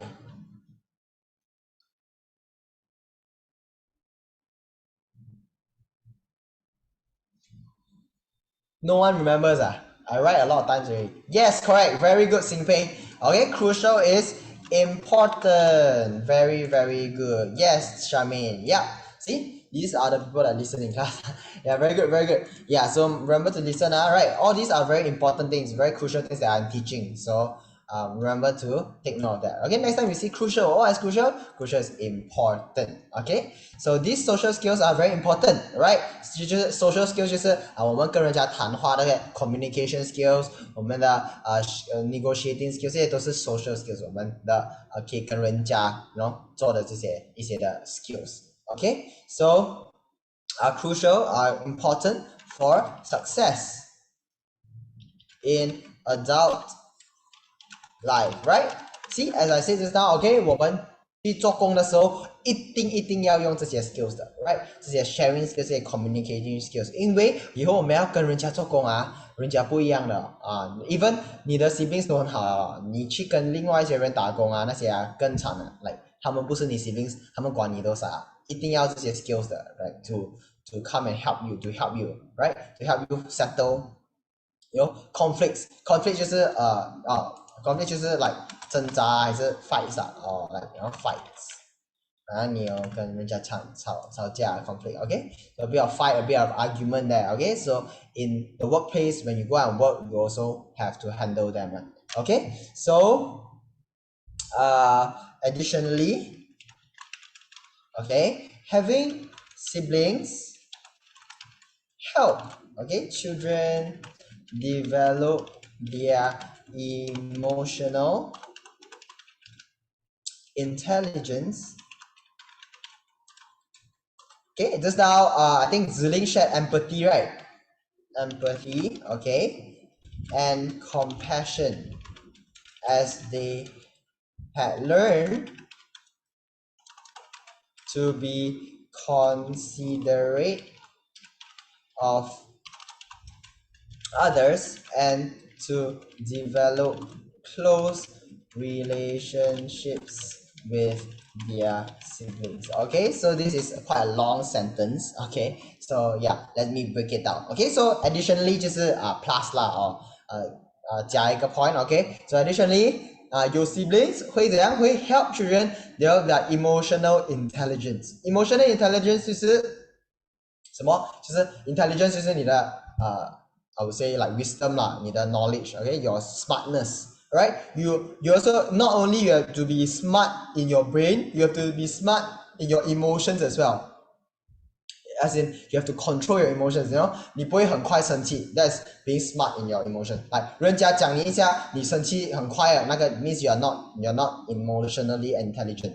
No one remembers. I write a lot of times already. Yes, correct. Very good, Xingpei. Okay, crucial is important. Very, very good. Yes, Charmaine. Yeah. See, these are the people that listen in class. Yeah, very good, very good. Yeah, so remember to listen. Right. All these are very important things, very crucial things that I'm teaching. So remember to take note of that. Okay, next time you see crucial. What is crucial? Crucial is important. Okay, so these social skills are very important, right? 就是 social skills 就是我们跟人家谈话的 communication skills， 我们的negotiating skills， 这些都是 social skills， 我们的可以跟人家做的这些一些的 skills。Okay, so are crucial, are important for success in adult life, right? See, as I said just now, okay, 我们去做工的时候一定要用这些 skills 的 ，right？ 这些 sharing skills， 这些 communicating skills， 因为以后我们要跟人家做工人家不一样的even 你的 siblings 都很好你去跟另外一些人打工那些更惨的 ，like 他们不是你 siblings， 他们管你多少一定要这些 skills 的 ，right？ To come and help you, to help you, right? To help you settle, conflicts. Conflict 就是conflict 就是 like 挣扎还是 fights or like fights 你有跟人家吵架 conflict, okay? So a bit of fight, a bit of argument there, okay? So in the workplace, when you go and work, you also have to handle them, okay? So additionally, okay, having siblings help, okay, children develop their emotional intelligence. Okay, just now I think Ziling shared empathy, right? Empathy, okay, and compassion, as they had learned to be considerate of others and to develop close relationships with their siblings. Okay, so this is quite a long sentence. Okay, so yeah, let me break it down. Okay, so additionally 就是 plus 啦加一个 point. Okay, so additionally your siblings 会怎样会 help children develop their emotional intelligence. Emotional intelligence 就是什么？就是 intelligence 就是你的I would say like wisdom 啦，你的 knowledge, okay, your smartness, right? You also not only you have to be smart in your brain, you have to be smart in your emotions as well. As in you have to control your emotions, 你不会很快生气 that's being smart in your emotion. Like 人家讲你一下你生气很快那个 means you're not emotionally intelligent.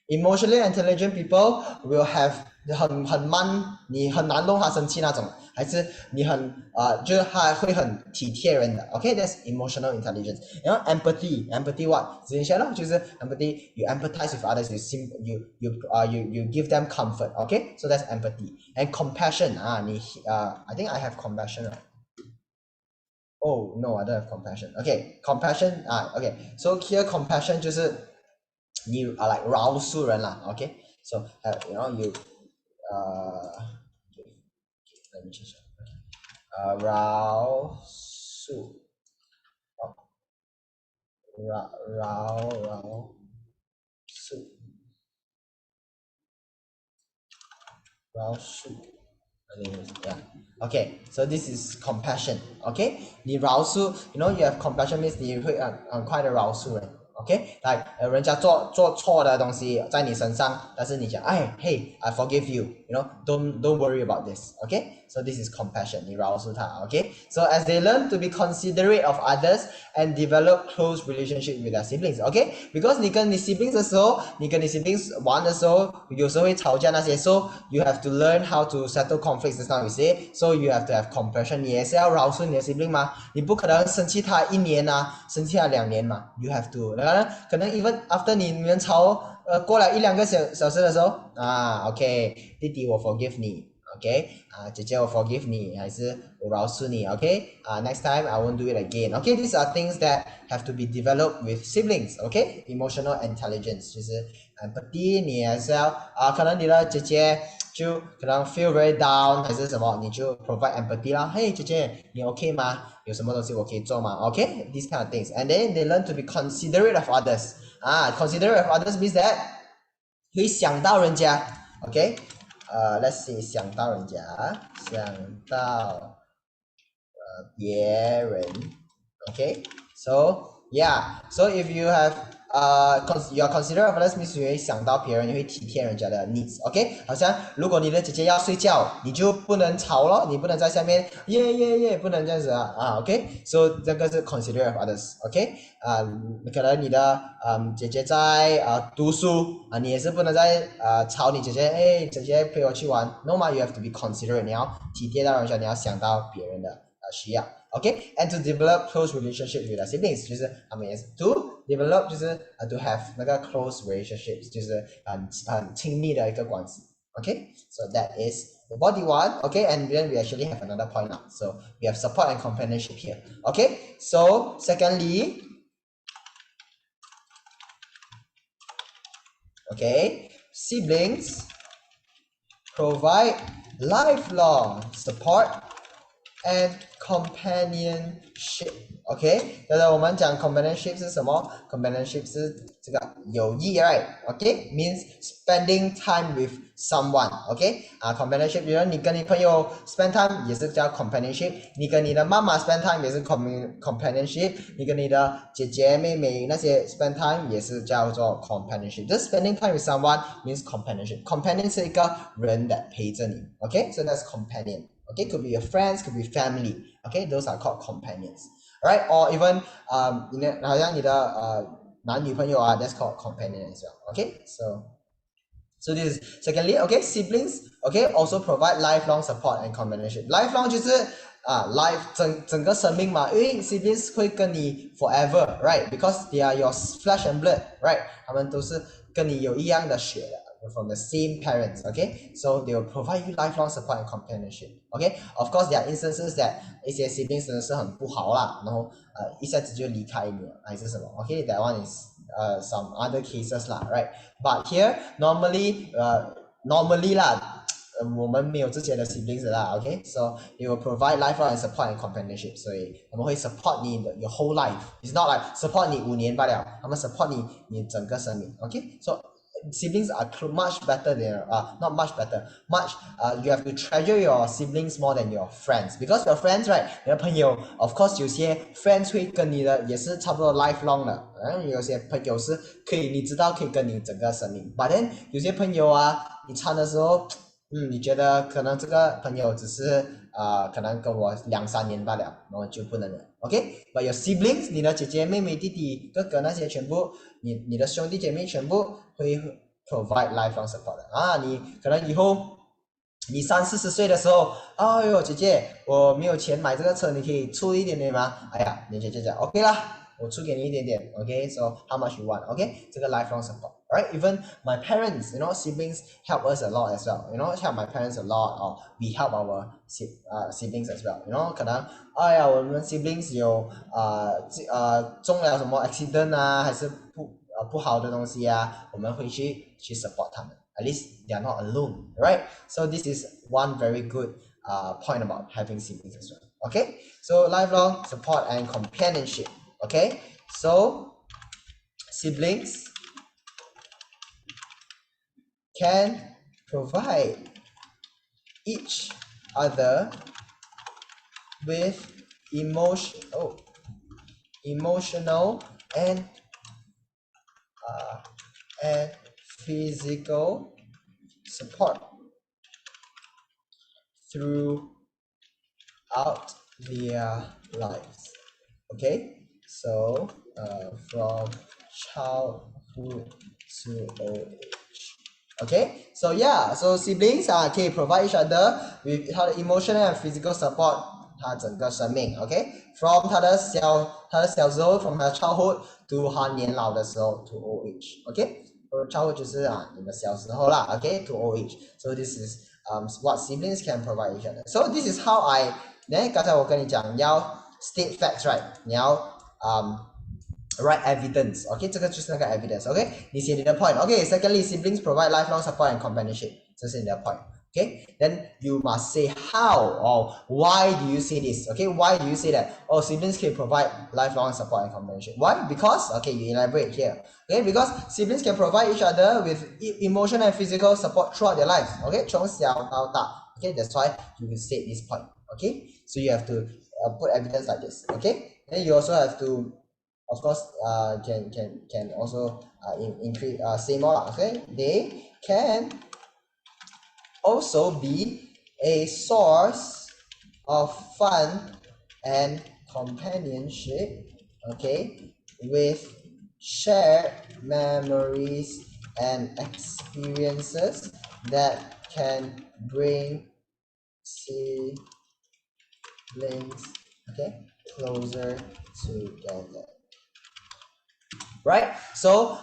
Emotionally intelligent people will have 很慢你很难弄他生气那种还是你很就是他会很体贴人的 okay, that's emotional intelligence. Empathy what 之前说了就是 empathy, you empathize with others, you give them comfort, okay, so that's empathy. And compassion I think I have compassion, right? Oh no, I don't have compassion. Okay, compassion okay, so here compassion 就是你like 饶恕人啦 okay, so you let me change that. 饶恕yeah. Okay, so this is compassion. Okay, 你饶恕 you have compassion means 你会很快的饶恕人 OK，like 人家做错的东西在你身上，但是你讲，哎，Hey, I forgive you. Don't worry about this. OK，so this is compassion. 你饶恕他。OK，so as they learn to be considerate of others and develop close relationship with their siblings. OK，because 你跟你 siblings 的时候，你跟你 siblings 玩的时候，有时候会吵架那些，so you have to learn how to settle conflicts. This now we say, so you have to have compassion. 你也是要饶恕你的 sibling 吗？你不可能生气他1年啊，生气他2年嘛。You have to. 可能 even after 你们吵，过了1-2个小时的时候，OK， 弟弟我 forgive 你。OK， 姐姐我 forgive 你，还是我饶恕你。OK，next time I won't do it again. OK，these are things that have to be developed with siblings. OK，emotional intelligence 就是empathy，你也是要可能你的姐姐就可能 feel very down 还是什么，你就 provide empathy 啦。嘿，姐姐你 OK 吗？有什么东西我可以做吗？OK，these kind of things. And then they learn to be considerate of others. Considerate of others means that 会想到人家。OK，let's see， 想到人家，想到别人。OK，so yeah，so if you have you are considerate of others means 你会想到别人，你会体贴人家的 needs。OK， 好像如果你的姐姐要睡觉，你就不能吵咯，你不能在下面耶，不能这样子OK，so 这个是 considerate of others。OK，可能你的姐姐在读书你也是不能再吵你姐姐，姐姐陪我去玩 ，no 嘛 you have to be considerate， 你要体贴到人家，你要想到别人的需要。OK，and to develop close relationship with our siblings， 就是他们也是 to develop， 就是to have 那个 close relationships， 就是很亲密的一个关系。OK，so that is body one. OK，and then we actually have another point now. So we have support and companionship here. OK，so secondly, siblings provide lifelong support and companionship. OK， 我们讲 companionship 是什么？ companionship 是这个友谊 ，right？OK，means spending time with someone。companionship 比如你跟你朋友 spend time 也是叫 companionship， 你跟你的妈妈 spend time 也是 companionship， 你跟你的姐姐妹妹那些 spend time 也是叫做 companionship。Just spending time with someone means companionship。companion 是一个人的陪着你。OK，so that's companion。Okay, could be your friends, could be family. Okay, those are called companions. Alright, or even 好像你的男女朋友that's called companion as well. Okay, so this is secondly. Okay, siblings. Okay, also provide lifelong support and companionship. Lifelong 就是life 整个生命嘛，因为 siblings 会跟你 forever, right? Because they are your flesh and blood, right? 他们都是跟你有一样的血的。From the same parents. So they will provide you lifelong support and companionship. Of course, there are instances that 一些 siblings 真的是很不好啦，然后一下子就离开你了，还是什么？That one is some other cases lah, right? But here normally 啦，我们没有这些的 siblings 啦，so they will provide lifelong support and companionship， 所以我们会 support 你的 your whole life. It's not like support 你5年罢了，他们 support 你整个生命。So siblings are much better than not much better, much you have to treasure your siblings more than your friends, because your friends, right? 你的朋友 of course 有些 friends 会跟你的也是差不多 lifelong 的，有些朋友是可以你知道可以跟你整个生命， but then 有些朋友你参的时候你觉得可能这个朋友只是可能跟我2-3年罢了，然后就不能了。But your siblings， 你的姐姐妹妹弟弟哥哥那些全部，你的兄弟姐妹全部会 provide lifelong support 的你可能以后你30-40岁的时候，哎呦姐姐我没有钱买这个车，你可以出一点点吗？哎呀你姐姐讲 OK 啦，我出给你一点点。So how much you want？ 这个 lifelong support。Right, even my parents, siblings help us a lot as well. Help my parents a lot, or we help our siblings as well. 可能我们 siblings 有中了什么 accident 还是不好的东西我们会去 support 他们。At least they are not alone, right? So this is one very good point about having siblings as well. So lifelong support and companionship. So siblings can provide each other with emotional and and physical support throughout their lives. Okay, so from childhood to old age. Okay, so yeah, so siblings 可以 provide each other with 他的 emotional and physical support 他整个生命 OK from 他的小时候 from 他的 childhood to 他年老的时候 to old age OK childhood 就是你的小时候啦 OK to old age so this is what siblings can provide each other so this is how I 刚才我跟你讲你要 state facts right 你要write evidence OK 这个就是那个 evidence OK 你写你的 point OK secondly siblings provide lifelong support and companionship 这是你的 point Okay, then you must say how or why do you say this? Okay, why do you say that? Oh, siblings can provide lifelong support and companionship. Why? Because, okay, you elaborate here. Okay, because siblings can provide each other with emotional and physical support throughout their lives. Okay, 从小到大. Okay, that's why you will state this point. Okay, so you have to put evidence like this. Okay, then you also have to, of course, can also increase say more. Okay, they can also be a source of fun and companionship okay with shared memories and experiences that can bring siblings okay closer together right so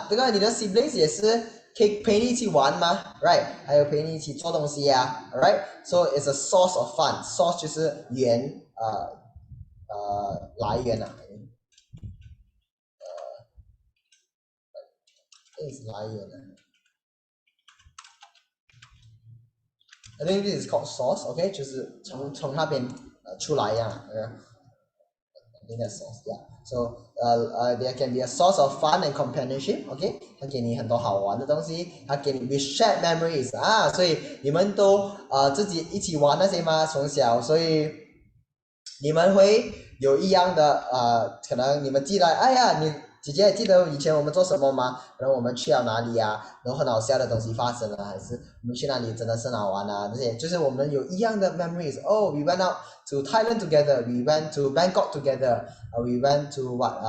这个你的 siblings 也是可以陪你一起玩吗 right 还有陪你一起做东西alright so it's a source of fun source 就是来源is 来源I think this is called source okay 就是从那边出来I think that's source yeah so there can be a source of fun and companionship okay 它给你很多好玩的东西它给你 with shared memories 所以你们都自己一起玩那些吗从小所以你们会有一样的可能你们记得哎呀你姐姐记得以前我们做什么吗然后我们去了哪里然后很好笑的东西发生了还是我们去那里真的是很好玩这些就是我们有一样的 memories oh we went out to Thailand together we went to Bangkok together we went to what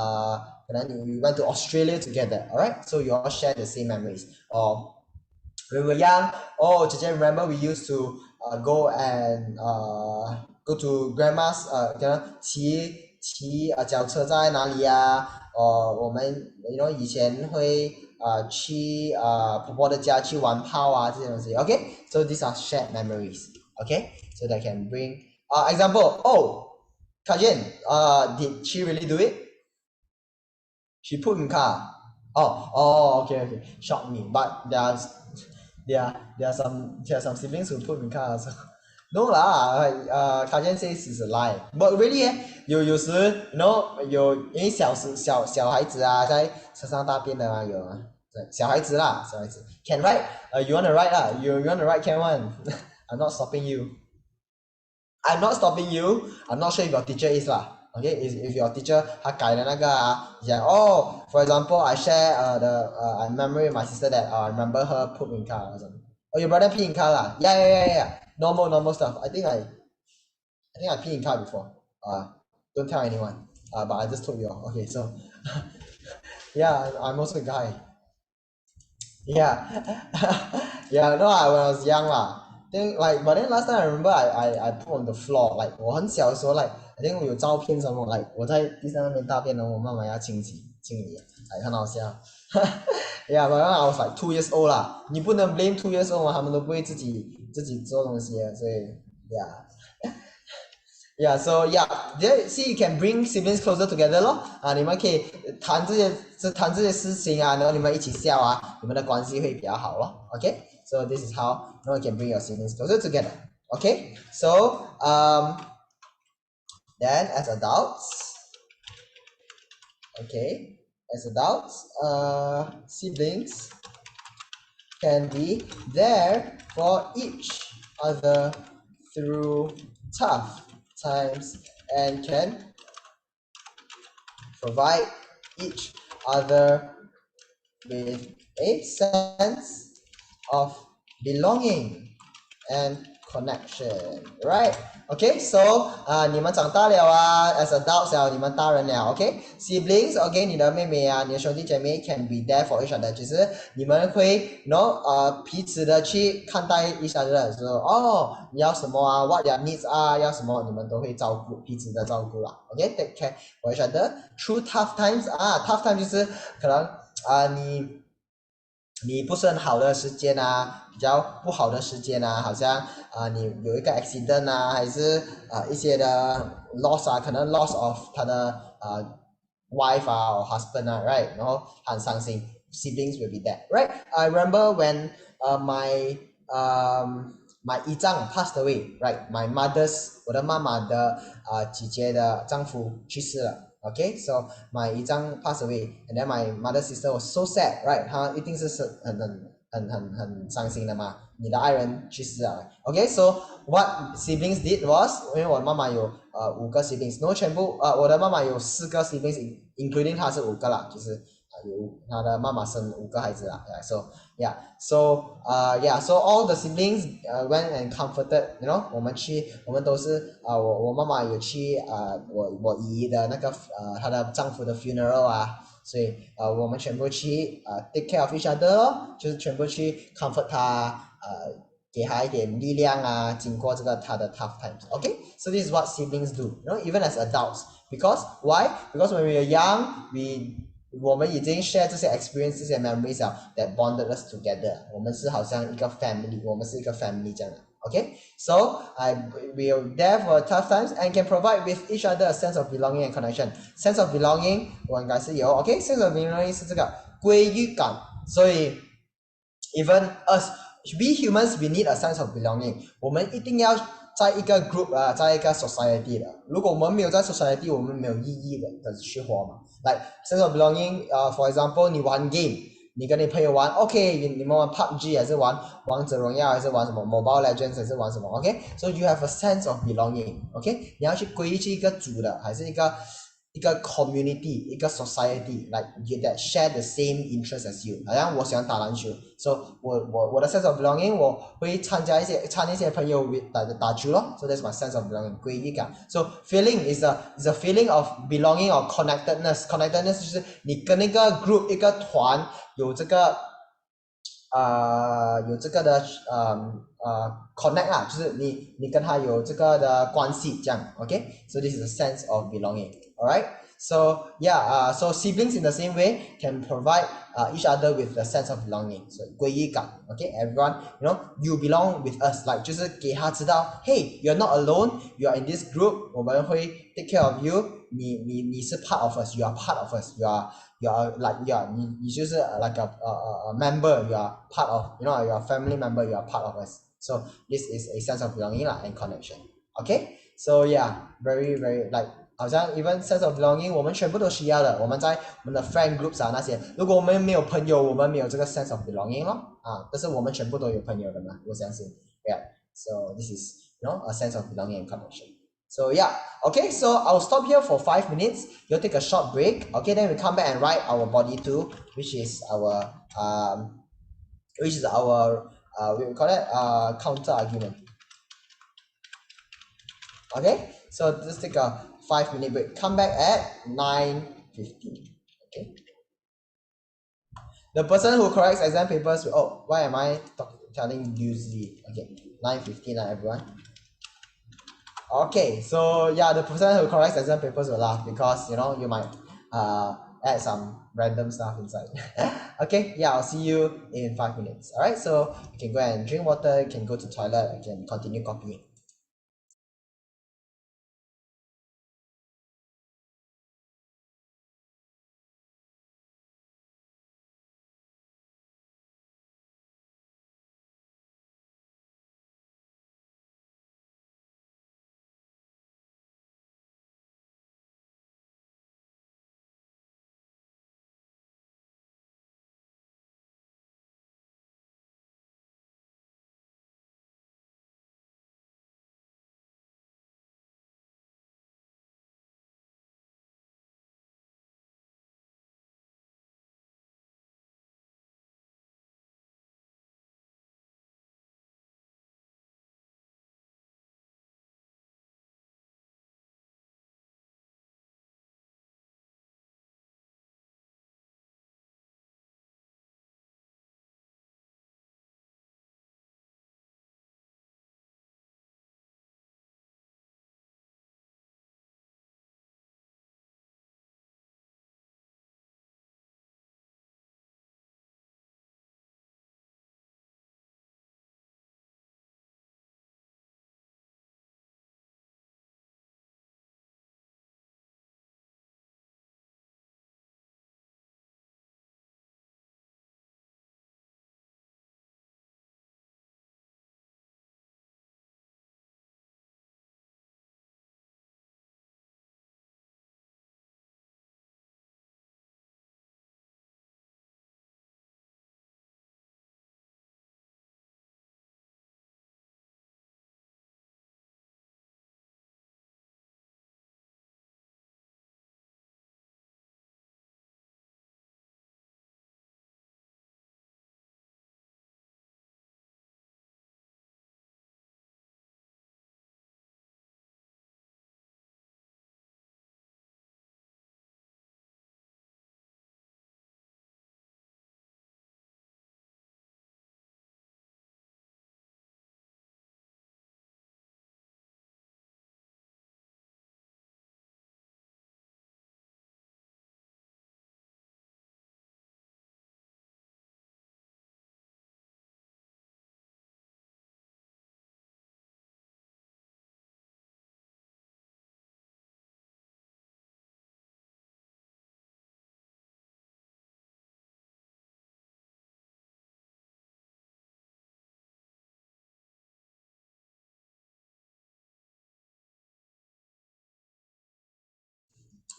可能we went to Australia together alright so you all share the same memories or when we were young oh 姐姐 remember we used to go and go to grandma's 可能骑脚车在哪里我们 you know 以前会去婆婆的家去玩炮这些东西 okay so these are shared memories okay so that can bring example oh Kajin did she really do it she put in car okay shocked me but there are some siblings who put in car also no lah Kajin says it's a lie but really 有时 you know 因为小孩子在车上大便的有小孩子 can write you want to write you want to write can one I'm not stopping you I'm not stopping you I'm not sure if your teacher is okay if your teacher 他改了那个讲for example I share the memory with my sister that I remember her poop in car or something your brother pee in car yeah normal stuff I think I pee in car before don't tell anyone but I just told you okay so yeah I'm also a guy yeah yeah no when I was young then but then last time I remember I put on the floor like 我很小的时候 like I think 我有照片什么 like 我在地上那边大便我妈妈要清理很好笑yeah but when I was like 2 years old 你不能 blame 2 years old 他们都不会自己做东西所以 yeah so yeah see you can bring siblings closer together 你们可以谈这些事情然后你们一起笑你们的关系会比较好okay so this is how you can bring your siblings closer together okay so then as adults okay as adults siblings can be there for each other through tough times and can provide each other with a sense of belonging and connection, right? Okay, so 你们长大了啊 as adults 了，你们大人了 OK siblings OK 你的妹妹啊，你的兄弟姐妹 can be there for each other，就是你们会 you know 彼此的去看待 each other 的时候，哦，你要什么啊 what their needs 啊，要什么你们都会照顾彼此的照顾啦 OK take care for each other through tough times 啊 tough time 就是可能你不是很好的时间啊，比较不好的时间啊，好像你有一个 accident 啊，还是一些的 loss 啊，可能 loss of 他的wife 啊或 husband 啊，right，然后很伤心，siblings will be there，right？I remember when my my 姨丈 passed away，right？My mother's 我的妈妈的姐姐的丈夫去世了。Okay, so my 姨丈 passed away, and then my mother's sister was so sad, right? 她一定是很伤心的嘛，你的爱人去世了。Okay, so what siblings did was，因为我的妈妈有5个 siblings，然后全部我的妈妈有4个 siblings，including 她是5个啦，就是有她的妈妈生5个孩子啦。So all the siblings went and comforted，you know，我们都是我妈妈有去我姨的那个她的丈夫的 funeral 啊，所以我们全部去take care of each other 咯，就是全部去 comfort 她给她一点力量啊，经过这个她的 tough times. Okay, so this is what siblings do, you know, even as adults. Because why? Because when we are young, 我们已经 share 这些 experience 这些 memories 了 that bonded us together， 我们是好像一个 family， 我们是一个 family 这样的。Okay, so we are there for tough times and can provide with each other a sense of belonging and connection. Sense of belonging 我应该是有 OK sense of belonging 是这个归属感，所以 even us we humans we need a sense of belonging， 我们一定要在一个 group 在一个 society 的，如果我们没有在 society， 我们没有意义的去活嘛。Like sense of belonging for example 你玩 game， 你跟你朋友玩 OK， 你们玩 PUBG 还是玩王者荣耀还是玩什么 Mobile Legends 还是玩什么 OK， so you have a sense of belonging OK， 你要去归去一个组的，还是一个community， 一个 society like that share the same interest as you， 好像我喜欢打篮球 so 我的 sense of belonging 我会参一些朋友打球咯 so that's my sense of belonging 归属感 so feeling is a feeling of belonging or connectedness 就是你跟那个 group 一个团有这个有这个的connect 啦，就是你跟他有这个的关系这样 OK so this is a sense of belonging alright so yeah so siblings in the same way can provide each other with a sense of belonging so 归属感 OK everyone you know you belong with us like 就是给他知道 hey you're not alone you are in this group 我们会 take care of you 你是 part of us you are part of us you are like you just like a member you are part of you know you are a family member you are part of us so this is a sense of belonging and connection okay so yeah very very like 好像 even sense of belonging 我们全部都需要的我们在我们的 friend groups 那些如果我们没有朋友我们没有这个 sense of belonging 咯但是我们全部都有朋友的嘛我相信 yeah so this is you know a sense of belonging and connection so yeah, okay, so I'll stop here for 5 minutes. You'll take a short break. Okay, then we come back and write our body 2, which is our we call it counter argument. Okay, so just take a 5-minute break. Come back at 9:15. Okay. The person who corrects exam papers. Oh, why am I telling you Z? Okay, 9:15, everyone. Okay, so yeah, the person who corrects exam papers will laugh because you know you might add some random stuff inside. Okay, yeah, I'll see you in 5 minutes. Alright, so you can go and drink water, you can go to toilet, you can continue copying.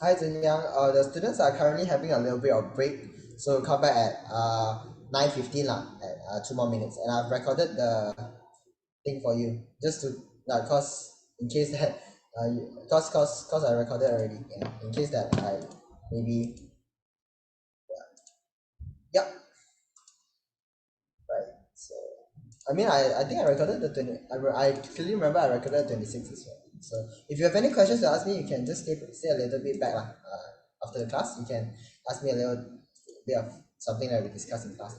Hi Yang. The students are currently having a little bit of break, so come back at 9:15 lah, at 2 more minutes, and I've recorded the thing for you just to cause in case that cause I recorded already, yeah, in case that I maybe, yeah, right. So I mean I think I recorded the 20. I clearly remember I recorded 26 as well. So if you have any questions to ask me, you can just stay a little bit back lah. After the class, you can ask me a little bit of something that we discussed in class.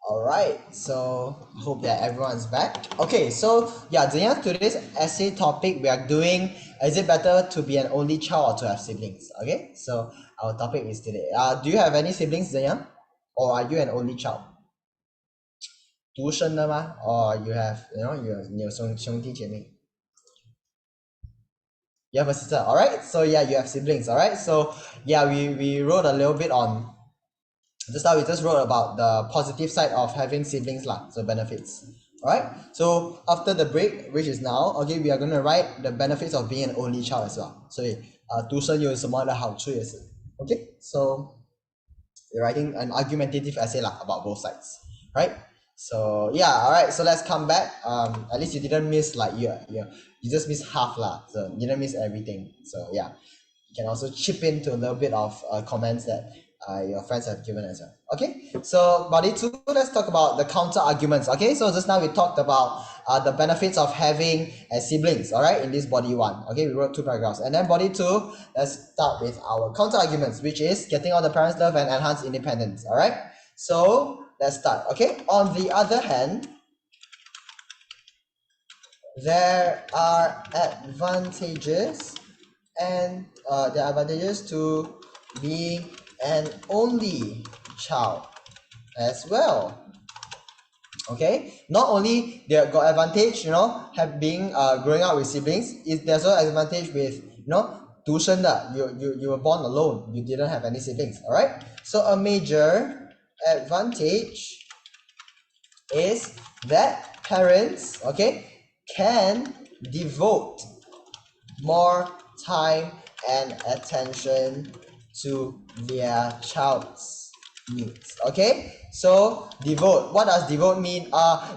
All right, so hope that everyone's back. Okay, so yeah, today's essay topic we are doing, is it better to be an only child or to have siblings? Okay, so our topic is today. Do you have any siblings, Ziyang? Or are you an only child? 独生的吗? Or you have, you have 兄弟姐妹? You have a sister, all right? So yeah, you have siblings, all right? So yeah, we wrote a little bit on, just now we just wrote about the positive side of having siblings lah, so benefits. All right. So after the break, which is now, okay, we are going to write the benefits of being an only child as well. So 独生有什么的好处也是. Okay. So we're writing an argumentative essay lah about both sides, right? So yeah, all right. So let's come back. At least you didn't miss like you just missed half lah. So you didn't miss everything. So yeah, you can also chip into a little bit of comments that your friends have given as well. Okay, so body two, let's talk about the counter arguments. Okay, so just now we talked about the benefits of having siblings, all right, in this body one. Okay, we wrote 2 paragraphs. And then body two, let's start with our counter arguments, which is getting all the parents' love and enhance independence, all right? So let's start. Okay, on the other hand, there are advantages and there are advantages to being an only child as well. Okay, not only they got advantage, have being growing up with siblings, there's also advantage with 独生的, you were born alone, you didn't have any siblings. All right, so a major advantage is that parents, okay, can devote more time and attention to their child's needs. Okay, so devote, what does devote mean?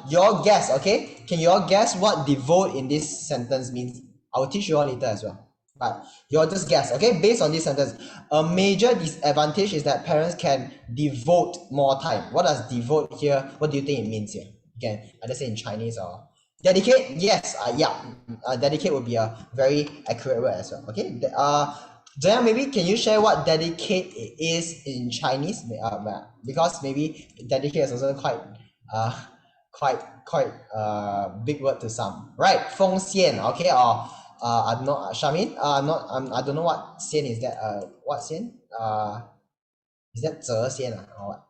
Your guess, okay, can you all guess what devote in this sentence means? I will teach you all later as well, but you all just guess. Okay, based on this sentence, a major disadvantage is that parents can devote more time. What does devote here, what do you think it means here? You can either say in Chinese or dedicate. Yes, dedicate would be a very accurate word as well. Okay, Jaya, maybe can you share what dedicate is in Chinese? Because maybe dedicate is also quite big word to some, right? 奉献, okay, or I'm not Shamin. I don't know what 先 is that. What 先? Is that 折先 or what?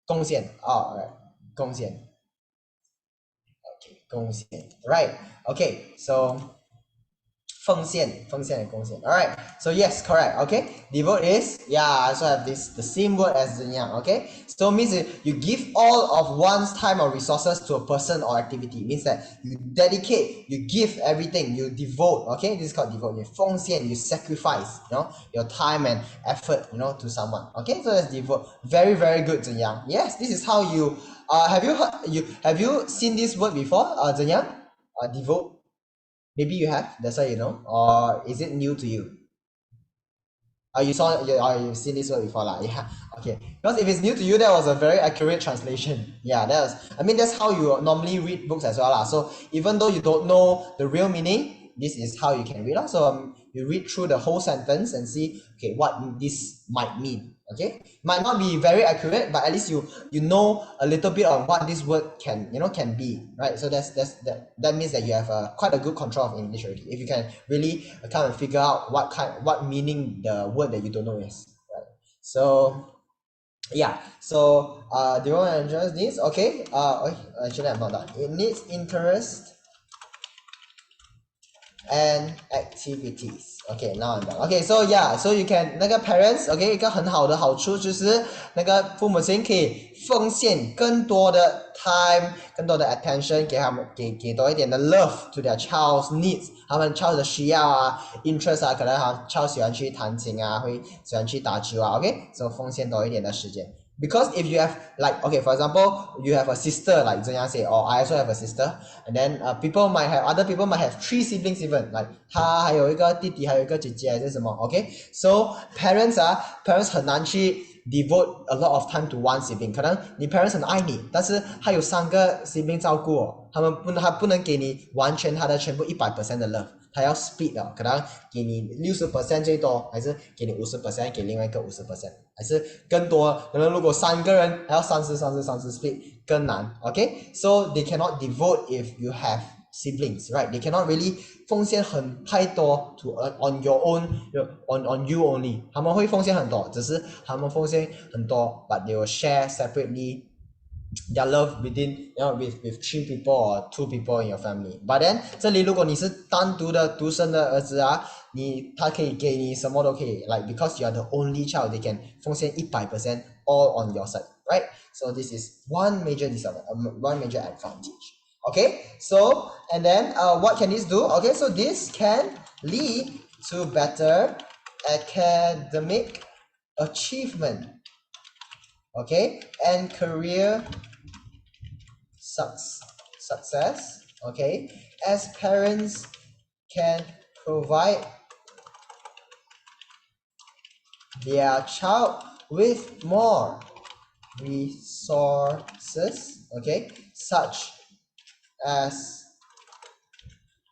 贡献. Oh, right. 贡献. Okay, 贡献. Right. Okay. So 奉献and 贡献. All right. So yes, correct. Okay. Devote is, yeah, I also have the same word as Zenyang. Okay. So it means you give all of one's time or resources to a person or activity. It means that you dedicate, you give everything, you devote. Okay. This is called devote. You 奉献, you sacrifice, your time and effort, to someone. Okay. So that's devote. Very, very good, Zenyang. Yes, this is how you have you seen this word before, Zenyang? devote? Maybe you have, that's why you know, or is it new to you? You've seen this word before lah. Yeah. Okay. Because if it's new to you, that was a very accurate translation. Yeah, I mean that's how you normally read books as well lah. So even though you don't know the real meaning, this is how you can read lah. So you read through the whole sentence and see okay what this might mean. Okay. Might not be very accurate, but at least you know a little bit on what this word can be, right? So that means that you have quite a good control of English already. If you can really kind of figure out what meaning the word that you don't know is, right? So yeah. So do you want to address this? Okay. Actually I'm not done. It needs interest and activities. Okay, now I'm done. Okay, so yeah, so you can 那个 parents okay 一个很好的好处就是那个父母亲可以奉献更多的 time 更多的 attention 给他们给多一点的 love to their child's needs 他们 child 的需要啊 interest 啊可能他 child 喜欢去弹琴啊会喜欢去打球啊 okay so 奉献多一点的时间 because if you have like okay for example you have a sister like Zhen Yang say or I also have a sister and then other people might have 3 siblings even like 他还有一个弟弟还有一个姐姐还是什么 okay so parents 很难去 devote a lot of time to one sibling 可能你 parents 很爱你但是他有3个 sibling 照顾哦他不能给你完全他的全部100% 的 love 他要 split 的可能给你60% 最多还是给你50% 给另外一个50% 还是更多可能如果3个人还要30 split 更难 okay so they cannot devote if you have siblings right they cannot really 奉献太多 to on your own on you only 他们会奉献很多只是他们奉献很多 but they will share separately their love within with 3 people or 2 people in your family but then 这里如果你是单独的独生的儿子他可以给你什么都可以 like because you are the only child they can 奉献100% all on your side right so this is one major advantage okay so and then what can this do okay so this can lead to better academic achievement okay and career success okay as parents can provide their child with more resources okay such as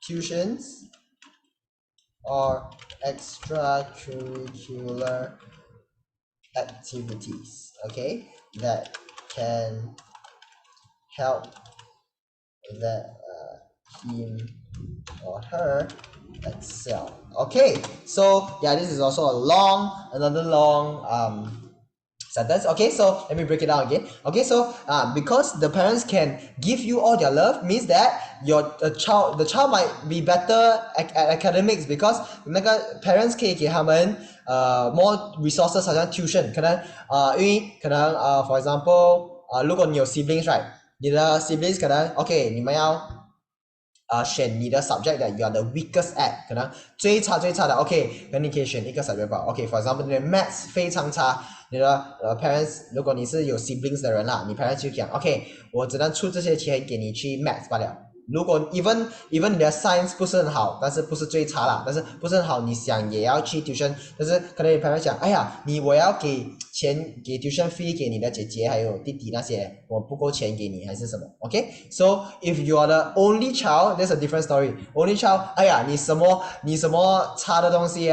tuitions or extracurricular activities okay that can help him or her excel okay so yeah this is also another long sentence okay so let me break it down again okay so because the parents can give you all their love means that the child might be better at academics because 那个 parents 可以给他们more resources 好像 tuition 可能因为可能for example 如果你有 siblings right 你的 siblings 可能 okay 你们要选你的 subject that you are the weakest at 可能最差的 okay 可能你可以选一个 subject 吧 okay for example 你的 maths 非常差你的parents 如果你是有 siblings 的人啦你 parents 就讲 okay 我只能出这些钱给你去 maths 罢了如果 even 你的 science 不是很好但是不是最差啦但是不是很好你想也要去 tuition 但是可能你 parents 讲哎呀我要给钱给 tuition fee 给你的姐姐还有弟弟那些我不够钱给你还是什么 okay so if you are the only child that's a different story only child 哎呀你什么差的东西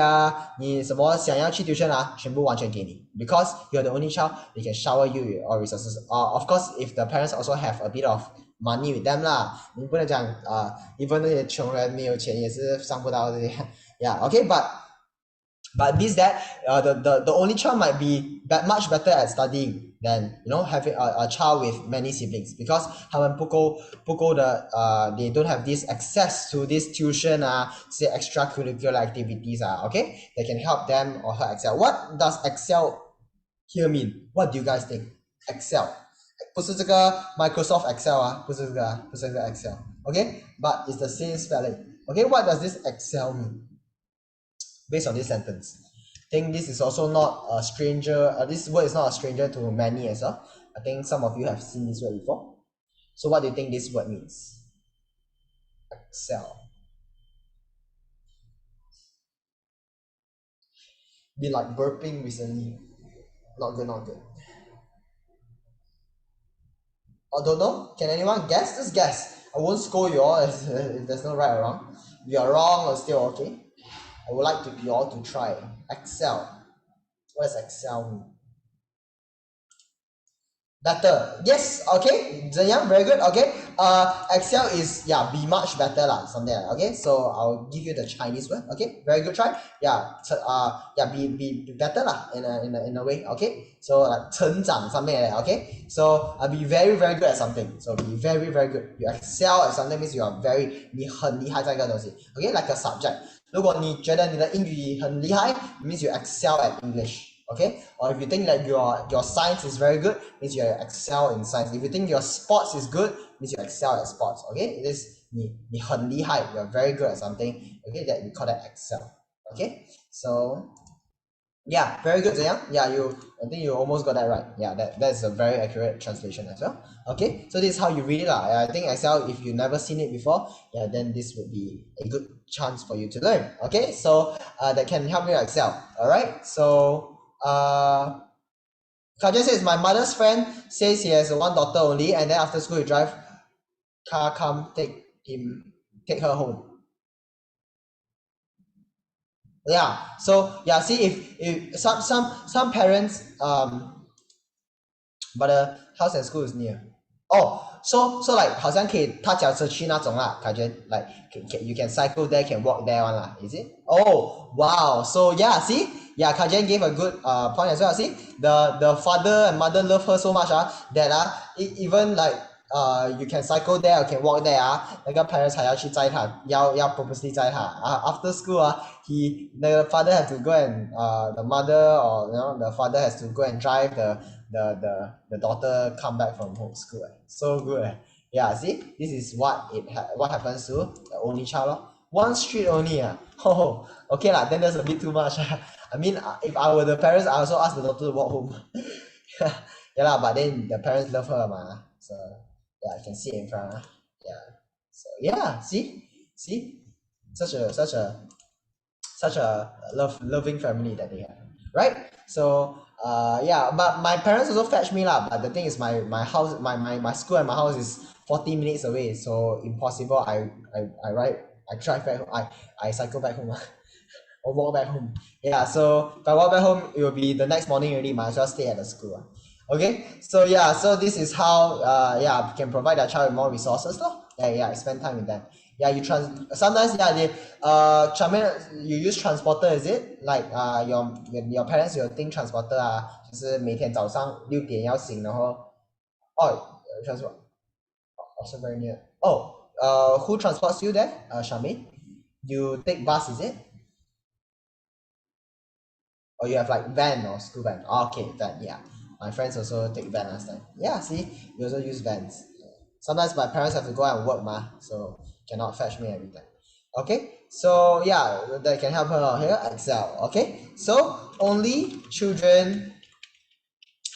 你什么想要去 tuition全部完全给你 because you are the only child they can shower you with all resources of course if the parents also have a bit of money with them 啦你不能讲even 那些穷人没有钱也是上不到这些 yeah okay but means that the only child might be much better at studying than having a child with many siblings because 他们不够的they don't have this access to this tuition say extracurricular activities okay that can help them or her excel what does excel here mean what do you guys think excel 不是这个 Microsoft Excel 不是这个Excel okay but it's the same spelling okay what does this excel mean based on this sentence I think this is also not a stranger this word is not a stranger to many as well I think some of you have seen this word before so what do you think this word means Excel. Be like burping recently. Not good, not good. I don't know. Can anyone guess? Just guess. I won't scold you all if there's no right or wrong. If you are wrong or still okay. I would like you all to try. Excel. What does Excel mean? Better. Yes, okay. Zhenyang, very good. Okay. Excel is be much better lah, something like that. Okay. So I'll give you the Chinese word. Okay. Very good try. Be better lah in a way. Okay. So like 成长 something like that. Okay. So be very very good at something. So be very very good. You excel at something means you are very 你很厉害在一个东西。Okay. Like a subject. 如果你觉得你的英语很厉害 means you excel at English. Okay, or if you think that your science is very good, means you excel in science. If you think your sports is good, means you excel at sports. Okay, it is 你很厉害, you're very good at something. Okay, that we call that excel. Okay, so yeah, very good, Zayang. Yeah, I think you almost got that right. Yeah, that's a very accurate translation as well. Okay, so this is how you read it lah. I think Excel, if you've never seen it before, then this would be a good chance for you to learn. Okay, so that can help you Excel. All right, so. Kaja says my mother's friend says he has one daughter only, and then after school he drive car come take her home. Yeah, so yeah, see if some parents but the house and school is near. Oh, so like 好像可以踏脚车去那种啦，感觉 like you can cycle there, can walk there one lah, is it? Oh wow, so yeah, see. Yeah, Kajen gave a good point as well. See, the father and mother love her so much that even like you can cycle there or can walk there 那个 parents 还要去载他，要 purposely 载他after school the father has to go and the mother or the father has to go and drive the daughter come back from home school. So good. Yeah, see, this is what happens to the only child. One street only oh, okay lah, then that's a bit too much. I mean, if I were the parents, I also ask the daughter to walk home. Yeah lah, but then the parents love her so yeah, I can see it in front. Yeah, so yeah, see, such a loving family that they have, right? So yeah, but my parents also fetch me lah. But the thing is, my house, my school and my house is 40 minutes away, so impossible. I drive back home. I cycle back home. Or walk back home. Yeah, so if I walk back home, it will be the next morning already. Might as well stay at the school. Okay, so yeah, so this is how we can provide our child with more resources lor. Yeah, spend time with them. Yeah, sometimes they you use transporter, is it? Like your parents will think transporter 就是每天早上6点要醒，然后transport also very near. Who transports you there? Charmaine? You take bus, is it? Or you have like van or school van? Okay, van, yeah. My friends also take van last time. Yeah, see, we also use vans. Sometimes my parents have to go and work so cannot fetch me every time. Okay, so yeah, that can help her out here. Excel. Okay, so only children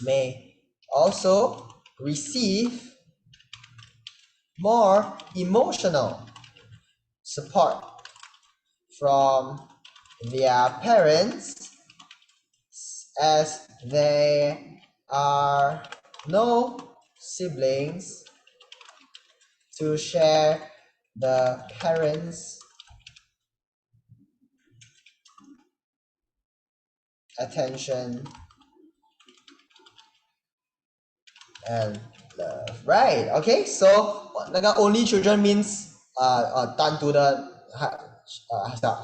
may also receive more emotional support from their parents as there are no siblings to share the parents' attention and love. Right, okay, so 那个 only children means 单独的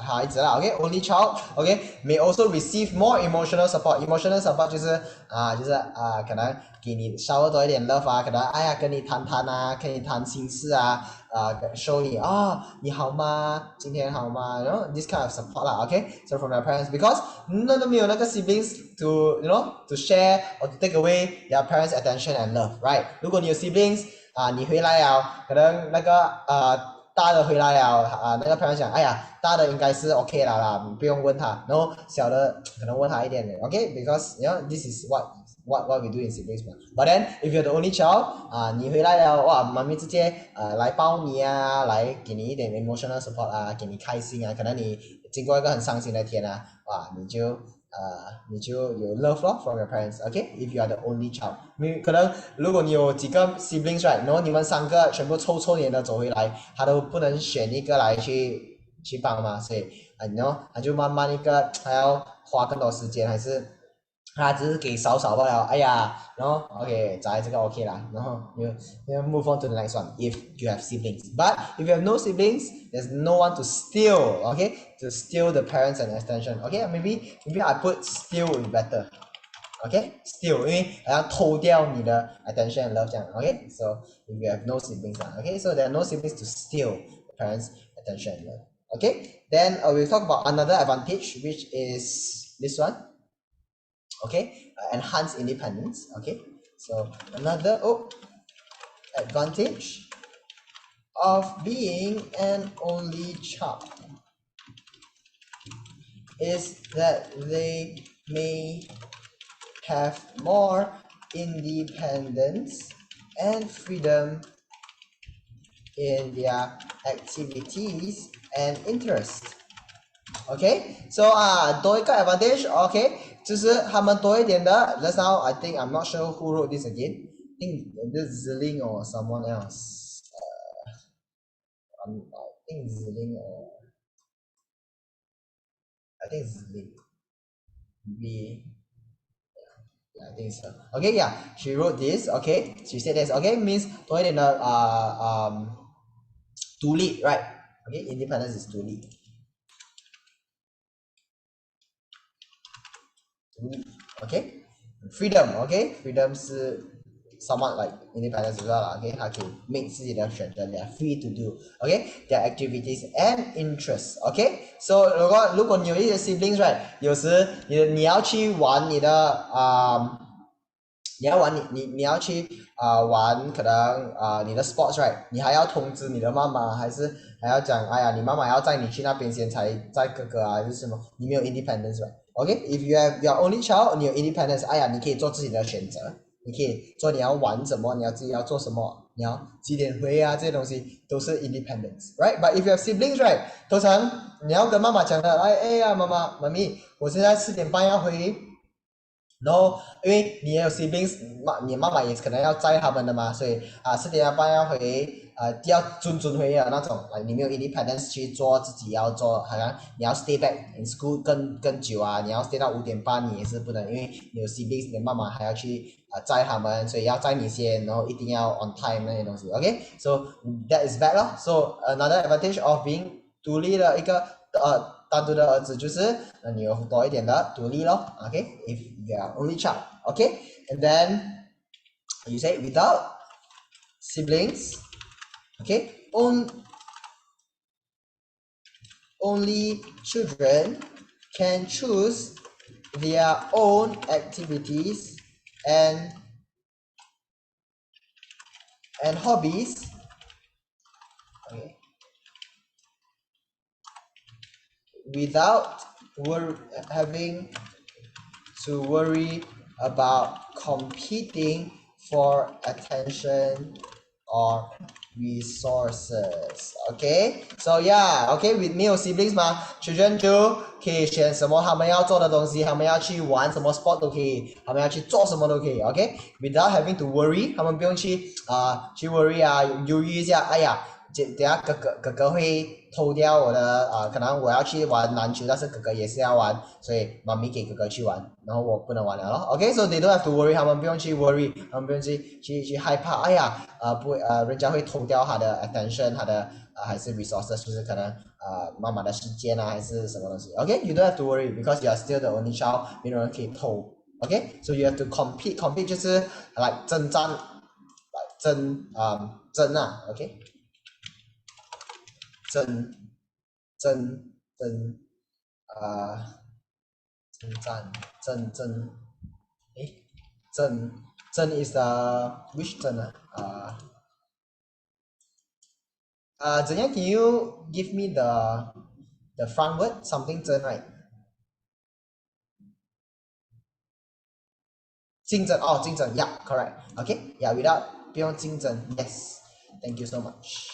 孩子啦 okay, only child, okay, may also receive more emotional support. Emotional support 就是可能给你稍微多一点 love 可能跟你谈谈跟你谈心事show 你你好吗？今天好吗？ you know, this kind of support lah, okay, so from your parents, because 都没有那个 siblings to to share or to take away their parents' attention and love, right? 如果你有 siblings 你回来可能那个大的回来那个 parents 讲大的应该是 OK 啦，你不用问他，然后小的可能问他一点点 okay, because this is what what we do in siblings. But then if you're the only child 你回来了哇，妈咪直接来抱你啊，来给你一点 emotional support 啊，给你开心啊，可能你经过一个很伤心的天啊，哇，你就有 love 咯 from your parents. Okay, if you are the only child，可能如果你有几个 siblings right，然后你们3个全部凑脸的走回来，他都不能选一个来去帮嘛，所以他就慢慢一个，还要花更多时间，还是他只是给少少罢了，哎呀，然后 OK， 在这个 OK 啦，然后you move on to the next one if you have siblings. But if you have no siblings, there's no one to steal, okay? To steal the parents and attention. Okay, maybe I put steal would be better. Okay, steal 因为好像偷掉你的 attention and love 这样 okay, so if you have no siblings okay, so there are no siblings to steal the parents attention and love. Okay, then we'll talk about another advantage, which is this one. Okay, enhance independence. Okay, so another advantage of being an only child is that they may have more independence and freedom in their activities and interests. Okay, so 多一个 advantage, okay, 就是他们多一点的 just now I think I'm not sure who wrote this again. I think this Zilling or someone else. I think Zilling or I think Zilling. I think so. Okay, yeah, she wrote this. Okay, she said this. Okay, means 多一点的独立 right? Okay, independence is 独立。Okay, freedom. Okay, freedom 是 somewhat like independence as well. Okay, 他可以 make 自己的选择 they are free to do. Okay, their activities and interests. Okay, so 如果你有一些 siblings right， 有时你要去玩你的你要去玩可能你的 sports right， 你还要通知你的妈妈，还是还要讲哎呀你妈妈要载你去那边先才载哥哥还是什么，你没有 independence right。 Okay, if you have your only child 你有 independence， 哎呀你可以做自己的选择，你可以做你要玩什么，你要自己要做什么，你要几点回啊，这些东西都是 independence right。 But if you have siblings right， 通常你要跟妈妈讲的哎呀妈咪我现在4点半要回，然后因为你也有 siblings， 你妈妈也可能要载他们的嘛，所以4点半要回要准回的那种，你没有 independence 去做自己要做，好像你要 stay back in school 更久你要 stay 到5点半你也是不能，因为你有 siblings， 你的妈妈还要去载他们，所以要载你先，然后一定要 on time 那些东西。 Okay, so that is bad 咯。 So another advantage of being 独立的一个单独的儿子就是你有多一点的独立咯。 Okay, if you are only child. Okay, and then you say without siblings, okay, only children can choose their own activities and hobbies. Okay, without having to worry about competing for attention or resources. Okay, so yeah, okay, with 没有 siblings 嘛 children 就可以选什么他们要做的东西，他们要去玩什么 sport 都可以，他们要去做什么都可以。 Okay, without having to worry， 他们不用去worry 犹豫一下，哎呀等下哥哥会偷掉我的可能我要去玩篮球，但是哥哥也是要玩，所以妈咪给哥哥去玩，然后我不能玩了咯。 Okay, so they don't have to worry， 他们不用去 worry， 他们不用去害怕，哎呀人家会偷掉他的 attention， 他的还是 resources， 就是可能妈妈的时间还是什么东西。 Okay, you don't have to worry because you are still the only child， 没有人可以偷。 Okay, so you have to compete 就是来征战，争OK，征争 is which 争怎样 can you give me the front word something 争 right？竞争 哦，竞争 yeah correct okay yeah without 不用竞争 yes thank you so much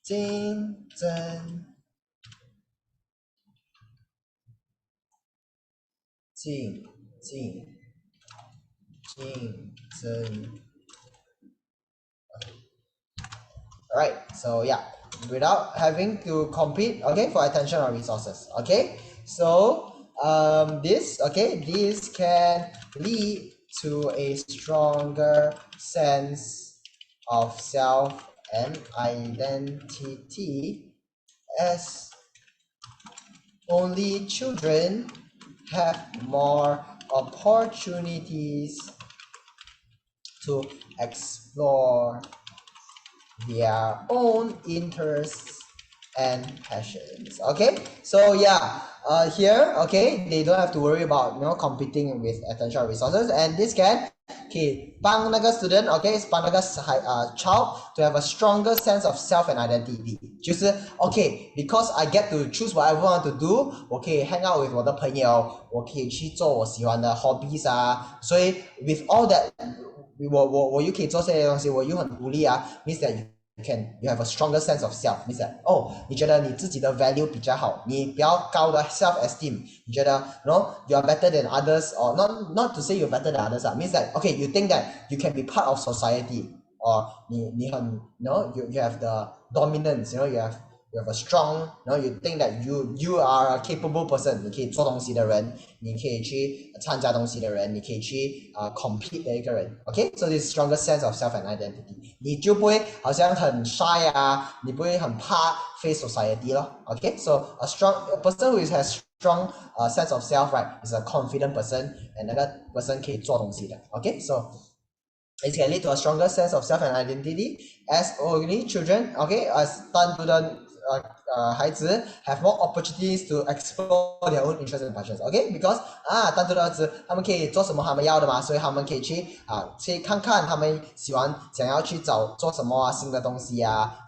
竞争竞争 alright so yeah without having to compete okay for attention or resources okay so this okay this can lead to a stronger sense of self and identity as only children have more opportunities to explore their own interests and passions okay so yeah here okay they don't have to worry about competing with attention resources and this can okay 帮那个 student okay 帮那个child to have a stronger sense of self and identity 就是 okay because I get to choose whatever I want to do 我可以 hang out with 我的朋友我可以去做我喜欢的 hobbies 啊所以 with all that 我又可以做这些东西我又很独立啊 means that you have a stronger sense of self means that 你觉得你自己的 value 比较好你比较高的 self esteem 你觉得 you are better than others or not to say you're better than others means that okay you think that you can be part of society or 你很 you have the dominance you have a strong you think that you are a capable person 你可以做东西的人你可以去参加东西的人你可以去compete 的一个人 okay so this stronger sense of self and identity 你就不会好像很 shy 你不会很怕 face society 咯 okay so a person who has strong sense of self right is a confident person and 那个 person 可以做东西的 okay so it can lead to a stronger sense of self and identity as only children okay as 单独的孩子 have more opportunities to explore their own interests and passions okay because 单独的儿子他们可以做什么他们要的嘛所以他们可以去看看他们想要去做什么新的东西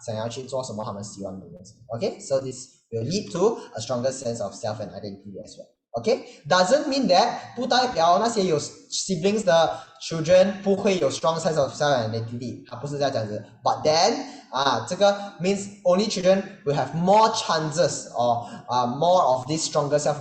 想要去做什么他们喜欢的东西 okay so this will lead to a stronger sense of self and identity as well okay doesn't mean that 不代表那些有 siblings 的 children 不会有 strong sense of self and identity 它不是这样子 but then 这个 means only children will have more chances or more of this stronger self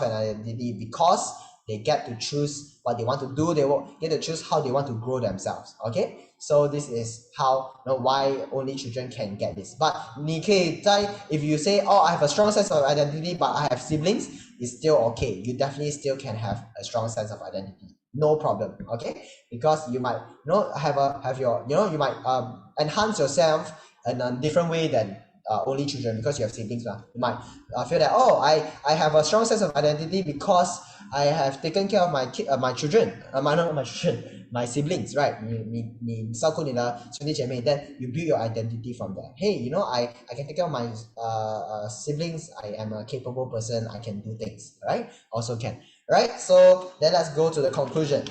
and identity because they get to choose what they want to do they will get to choose how they want to grow themselves okay so this is how why only children can get this but 你可以在 if you say I have a strong sense of identity but I have siblings it's still okay you definitely still can have a strong sense of identity no problem okay because you might have your you might enhance yourself in a different way than only children because you have siblings you might feel that I have a strong sense of identity because I have taken care of my children not my children my siblings right 你照顾你的兄弟姐妹 then you build your identity from there hey I can take care of my siblings I am a capable person I can do things right also can right so then let's go to the conclusion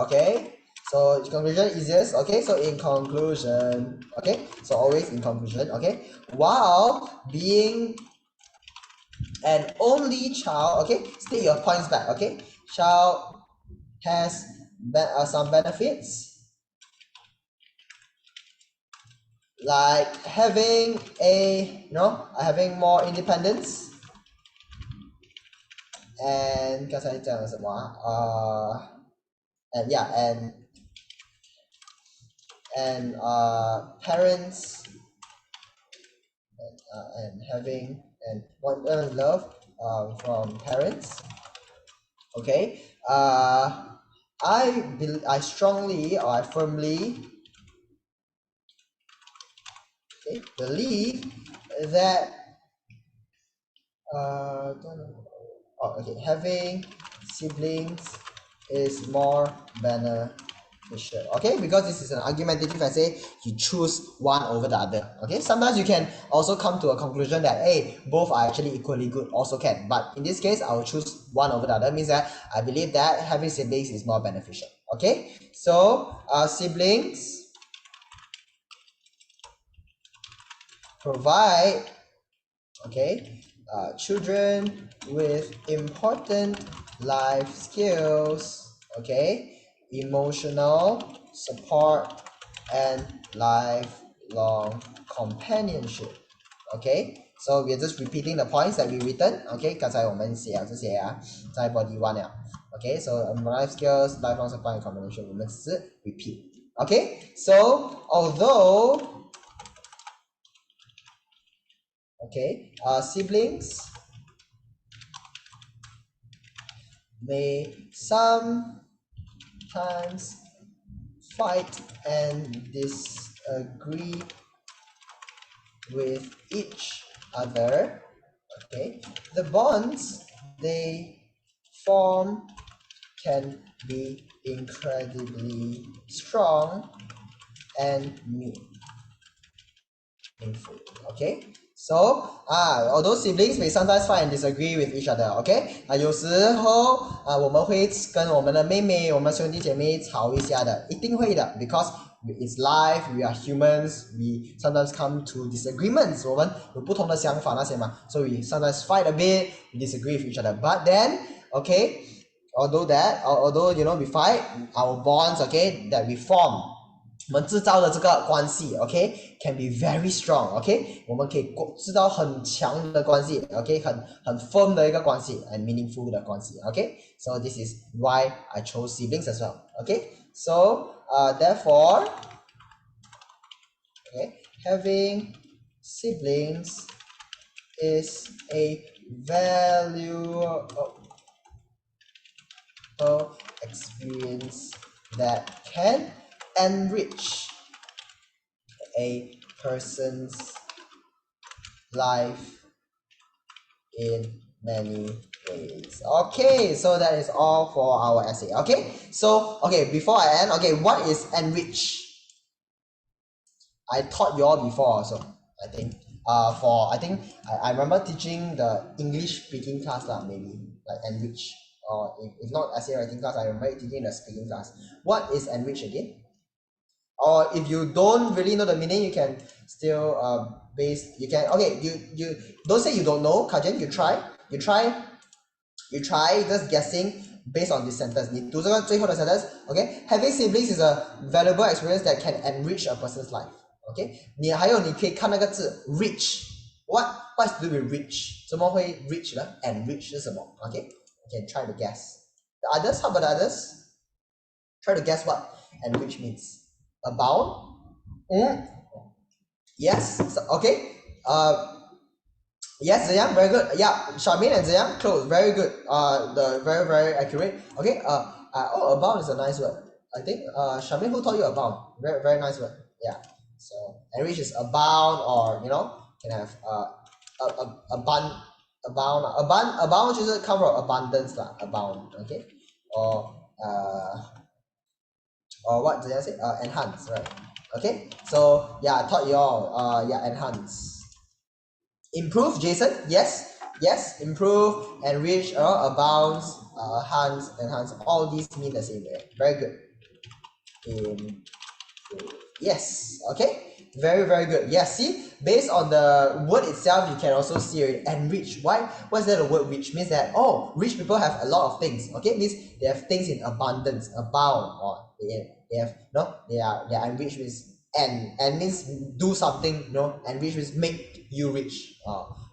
okay so conclusion easiest okay so in conclusion okay so always in conclusion okay while being an only child okay state your points back okay child has some benefits like having having more independence and 刚才讲了什么and yeah and parents and having and one love from parents okay I strongly or I firmly believe that having siblings is more beneficial okay because this is an argumentative I say you choose one over the other okay sometimes you can also come to a conclusion that hey both are actually equally good also can but in this case I will choose one over the other means that I believe that having siblings is more beneficial okay so siblings provide okay children with important life skills, okay, emotional support and lifelong companionship. Okay, so we're just repeating the points that we written. Okay, 刚才我们写了这些啊，在 body one 了。Okay, so life skills, lifelong support and companionship, 我们只是 repeat. Okay, so although siblings may sometimes fight and disagree with each other, okay, the bonds they form can be incredibly strong and meaningful. Okay, so although siblings may sometimes fight and disagree with each other, okay, 有时候我们会跟我们的妹妹、我们兄弟姐妹吵一下的，一定会的 because it's life, we are humans, we sometimes come to disagreements. 我们有不同的想法那些嘛 so we sometimes fight a bit, we disagree with each other. But then, okay, although you know we fight, our bonds, okay, that we form, 我们制造的这个关系 okay can be very strong, okay, 我们可以制造很强的关系 okay 很 firm 的一个关系 and meaningful 的关系 okay, so this is why I chose siblings as well. Okay, so therefore, okay, having siblings is a valuable experience that can enrich a person's life in many ways. Okay, so that is all for our essay. Okay, so okay, before I end, okay, what is enrich? I taught you all before also, I think. I remember teaching the English speaking class lah, maybe like enrich, or if not essay writing class, I remember teaching the speaking class. What is enrich again? Or if you don't really know the meaning, you can still you don't say you don't know, Kajan, you try just guessing based on this sentence. 你读这个最后的 sentence, okay? Having siblings is a valuable experience that can enrich a person's life. Okay? 你可以看那个字 rich. What's to do with rich? 怎么会 rich 呢？ Enrich 是什么？ Okay? You can try to guess. The others, how about the others? Try to guess what enrich means. Abound? Yes. Okay. Yes, Zayang, very good. Yeah, Charmaine and Zayang, close. Very good. The very very accurate. Okay. Abound is a nice word. I think Charmaine, who taught you abound? Very very nice word. Yeah. So enrich is abound, or you know, can have abound, just come from abundance lah. Abound. Okay. Or what did I say? Enhance, right? Okay, so yeah, I taught you all. Enhance. Improve, Jason. Yes, improve, enrich, abounds, enhance. All these mean the same way. Very good. Yes. Okay. Very very good. Yeah. See, based on the word itself, you can also see it. Enrich. Why? What's that? The word rich means that rich people have a lot of things. Okay, means they have things in abundance, abound, or they have they are enriched with and means do something, enrich means make you rich,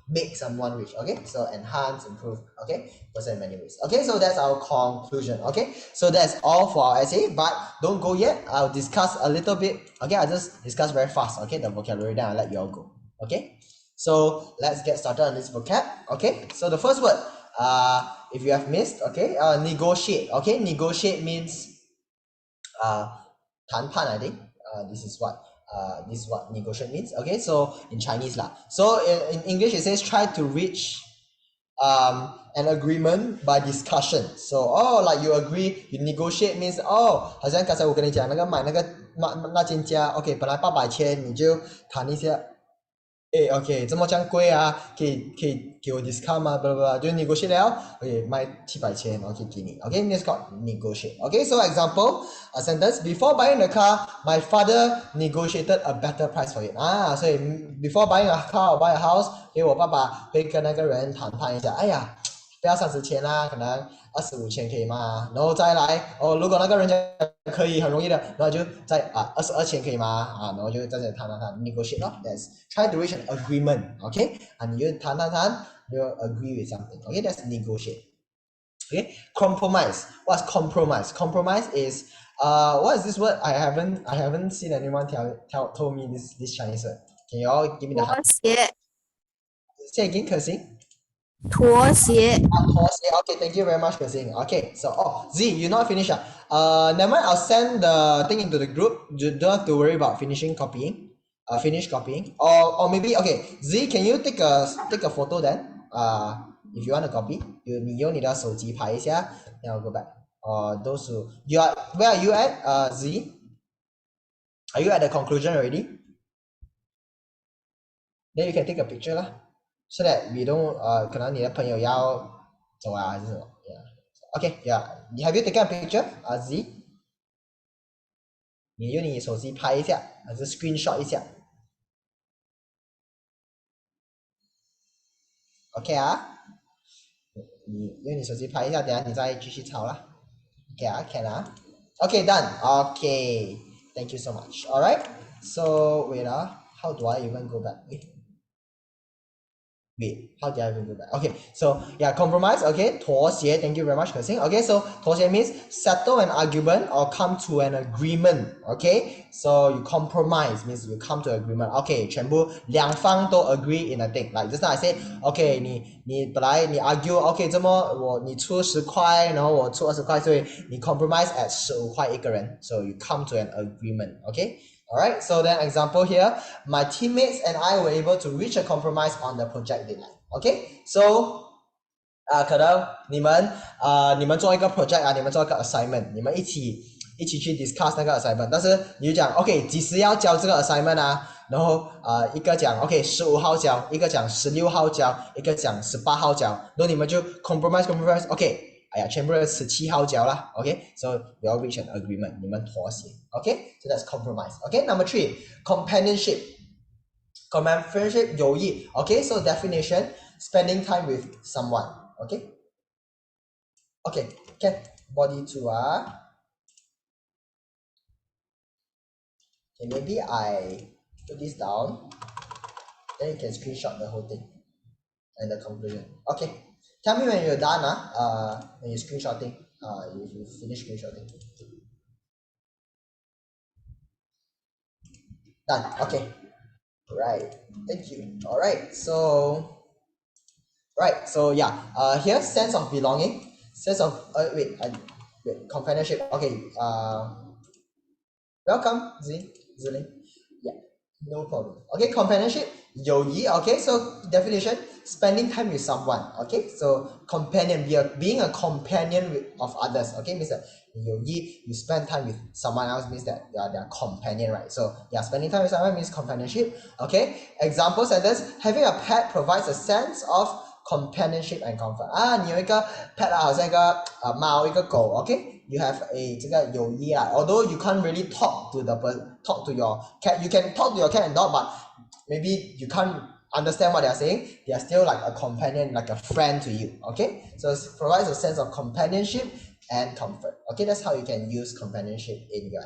make someone rich. Okay, so enhance, improve, okay, person in many ways. Okay, so that's our conclusion. Okay, so that's all for our essay, but don't go yet. I'll discuss a little bit. Okay, I'll just discuss very fast, okay, the vocabulary, then I'll let you all go. Okay, so let's get started on this vocab. Okay, so the first word, if you have missed, okay, negotiate. Okay, negotiate means 谈判, I think. This is what negotiate means. Okay, so in Chinese lah. So in English it says try to reach an agreement by discussion. So like you agree, you negotiate means 好像刚才我跟你讲那个买那间家 OK 本来800千你就谈一下 OK，这么这样贵啊？可以给我 discount 吗？不不，就 negotiate 了。OK，卖700千，OK 给你。OK，this called negotiate. OK，so example a sentence before buying the car, my father negotiated a better price for it. 所以 before buying a car or buy a house，给我爸爸会跟那个人谈判一下。哎呀，不要30千啦，可能25千可以吗？然后再来如果那个人家可以很容易的，然后就再22千可以吗？然后就在这里谈 negotiate 咯。That's try to reach an agreement. OK，你就谈，你就 agree with something. OK, that's negotiate. Okay, compromise. What's compromise? Compromise is what is this word? I haven't seen anyone told me this Chinese word. Can you all give me the 妥协， say again, Kersing? 妥协， Okay, thank you very much, Kersing. Okay, so Z, you're not finished. Never mind. I'll send the thing into the group. You don't have to worry about finishing copying. Finish copying. Or maybe okay, Z, can you take a photo then? If you want to copy, 你用你的手机拍一下， then I'll go back. Those who where are you at? Z, are you at the conclusion already? Then you can take a picture lah, so that we don't 可能你的朋友要走啊还是什么 yeah. Okay, yeah. Have you taken a picture? Z? 你用你手机拍一下，还是 screenshot 一下 ？OK 啊？你用你手机拍一下，等下你再继续抄啦。OK 啊 ，can 啊 ？OK, done. Okay, thank you so much. Alright. So wait how do I even go back? Wait, how did I even go back? Okay, so yeah, compromise. Okay, 妥协. Thank you very much, Kersing. Okay, so 妥协 means settle an argument or come to an agreement. Okay, so you compromise means you come to agreement. Okay, 全部两方都 agree in a thing. Like just now I say, okay, 你本来你 argue, okay, 这么你出10块，然后我出20块，所以你 compromise at 15块一个人. So you come to an agreement. Okay. Alright, so then example here, my teammates and I were able to reach a compromise on the project deadline. Okay, so 可能你们做一个 project 你们做一个 assignment， 你们一起去 discuss 那个 assignment， 但是你就讲 OK 几时要交这个 assignment 然后一个讲 OK 15号交，一个讲16号交，一个讲18号交，然后你们就 compromise OK。全部人17号交啦 OK, so we all reach an agreement, 你们妥协 OK, so that's compromise. Okay, number 3, companionship. Companionship 友谊 Okay, so definition, spending time with someone. Okay, okay, body 2 okay, maybe I put this down, then you can screenshot the whole thing and the conclusion. Okay, tell me when you're done when you're screenshotting, if you finish screenshotting. Done. Okay, right, thank you. All right, so yeah, here sense of belonging, sense of wait, companionship. Okay, welcome Zilin. Yeah, no problem. Okay, companionship 友谊 Okay, so definition, spending time with someone. Okay, so companion, being a companion of others. Okay, means that 友谊 you spend time with someone else means that they are their companion, right? So yeah, spending time with someone means companionship. Okay, example sentence, having a pet provides a sense of companionship and comfort 你有一个 pet 好像一个猫一个狗 OK, you have a 这个友谊although you can't really talk to your cat, you can talk to your cat and dog, but maybe you can't understand what they are saying, they are still like a companion, like a friend to you. Okay, so it provides a sense of companionship and comfort. Okay, that's how you can use companionship in your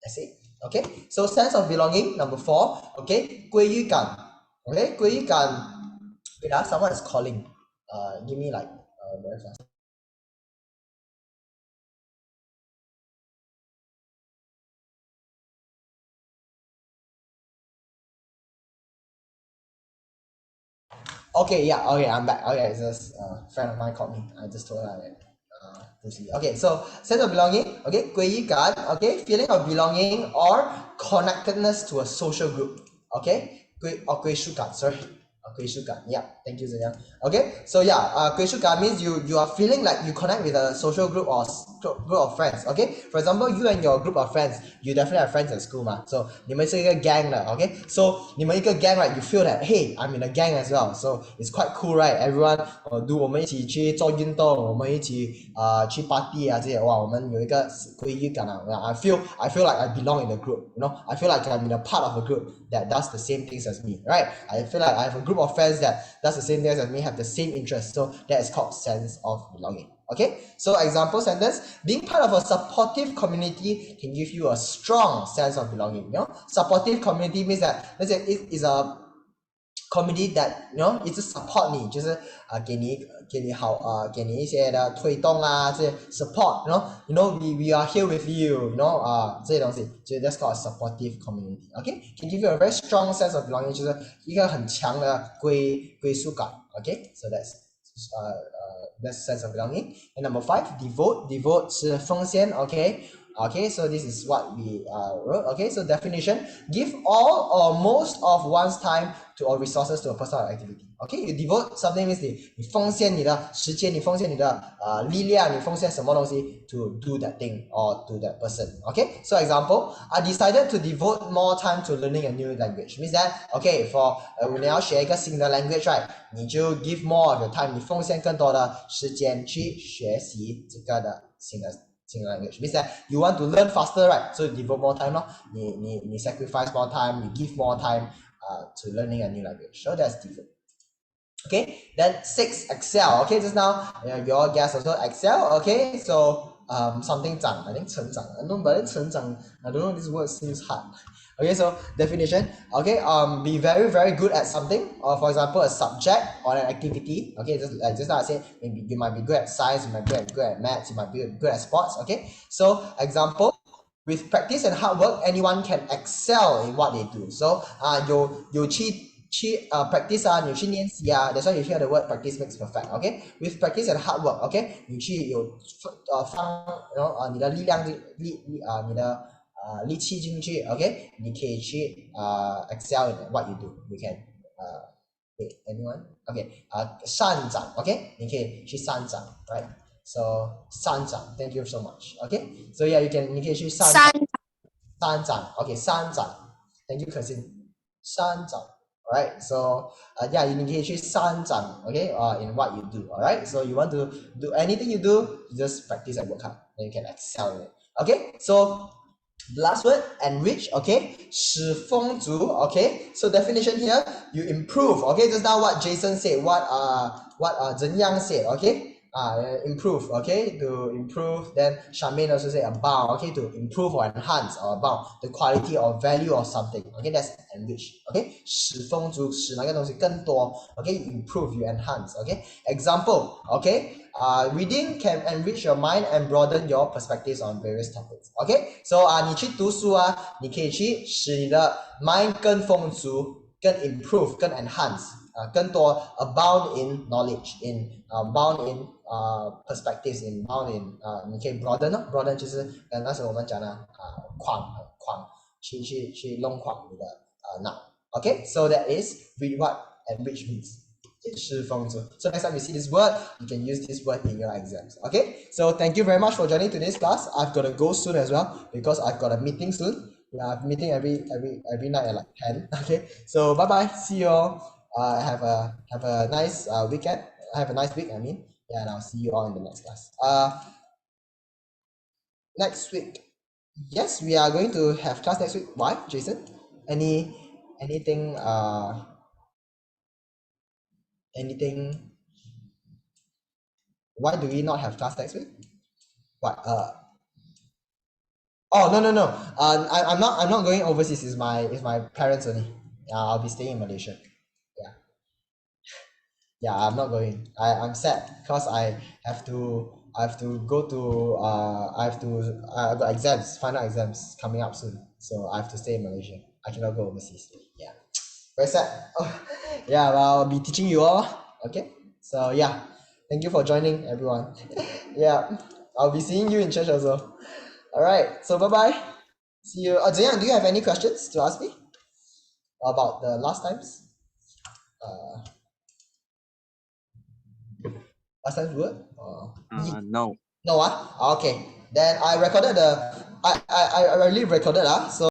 essay. Okay, so sense of belonging, number 4. Okay, 归于感 Okay, 归于感wait someone is calling. Give me like very fast. Okay, yeah, okay, I'm back. Okay, it's just a friend of mine called me. I just told her that to see. Okay, so sense of belonging, okay, 归于感 okay, feeling of belonging or connectedness to a social group. Okay, 归属感 sorry. 归属感 yeah, thank you Ziyang. Okay, so yeah, 归属感 means you are feeling like you connect with a social group or group of friends. Okay, for example, you and your group of friends, you definitely have friends at school, ma. So 你们是一个 gang 的 okay. So 你们一个 gang, right? You feel that hey, I'm in a gang as well. So it's quite cool, right? Everyone do 我们一起去做运动，我们一起去 party 啊这些，哇，我们有一个归属感啊。I feel like I belong in the group. You know, I feel like I'm in a part of a group that does the same things as me, right? I feel like I have a group of friends that does the same things as me, have the same interests. So that is called sense of belonging. Okay, so example sentence: being part of a supportive community can give you a strong sense of belonging. You know, supportive community means that let's say it is a community that you know 一直 support 你，就是给你一些的推动啊，这些 support. You know we are here with you. You know 这些东西，所以 that's called a supportive community. Okay, can give you a very strong sense of belonging，就是一个很强的归属感。Okay, so that's sense of belonging. And number 5, devote 是奉献 okay. Okay, so this is what we wrote. Okay, so definition: give all or most of one's time to or resources to a personal activity. Okay, you devote something means 你奉献你的时间，你奉献你的力量，你奉献什么东西 to do that thing or to that person. Okay, so example: I decided to devote more time to learning a new language. Means that okay, for 你要学一个新的 language, right? 你就 give more of your time，你奉献更多的时间去学习这个的新的language. Means that you want to learn faster, right? So you devote more time, no? 你 sacrifice more time, you give more time to learning a new language. So that's devote. Okay, then 6, excel. Okay, just now your guess also excel. Okay, so something 长, I think 成长. I don't know, but 成长, I don't know, this word seems hard. Okay, so definition. Okay, be very very good at something, or for example a subject or an activity. Okay, just now I said maybe you might be good at science, you might be good at maths, you might be good at sports. Okay, so example: with practice and hard work, anyone can excel in what they do. So 有去practice 你去练习that's why you hear the word practice makes perfect. Okay, with practice and hard work. Okay, 你去放你的力量你的力气进去 ，OK， 你可以去excel in what you do. You can wait, anyone? OK， 擅长 ，OK， 你可以去擅长 ，right？ So 擅长 ，thank you so much. OK， so yeah,你可以去擅长 ，OK， 擅长 ，thank you 可心，擅长 ，alright？ So yeah, 你可以去擅长 ，OK， in what you do, alright？ So you want to do anything you do, you just practice and work hard, then you can excel in it. OK, so the last word, enrich, okay, 使丰足, okay, so definition here, you improve, okay, just now what Jason said, what Zhen Yang said, okay, improve, okay, to improve, then Charmaine also say abound, okay, to improve or enhance or abound the quality or value of something, okay, that's enrich, okay, 使丰足，使那个东西更多 okay, you improve, you enhance, okay, example, okay, reading can enrich your mind and broaden your perspectives on various topics. Okay, so 你去读书你可以去使你的 mind 更丰足，更 improve，更 enhance，更多 abound in knowledge, in bound in perspectives, in bound in 你可以 broaden 就是那时候我们讲的框去弄框你的脑。Okay, so that is read what enrich means. So next time you see this word, you can use this word in your exams. Okay, so thank you very much for joining today's class. I've got to go soon as well because I've got a meeting soon. Yeah, I have meeting every night at like 10. Okay, so bye bye, see you all. Have a nice weekend. Have a nice week, I mean. Yeah, and I'll see you all in the next class. Next week, yes, we are going to have class next week. Why, Jason? Anything why do we not have class next week? What oh no. I'm not going overseas. It's my parents only. I'll be staying in Malaysia. Yeah, I'm not going. I'm sad because I have to go to I've got exams, final exams coming up soon, so I have to stay in Malaysia. I cannot go overseas. Yeah, very sad. Oh, yeah, well, I'll be teaching you all. Okay, so yeah, thank you for joining, everyone. Yeah, I'll be seeing you in church also. All right, so bye bye. See you. Ziyang, do you have any questions to ask me about the last times? Last time's word? No. No, okay. Then I recorded I already recorded, so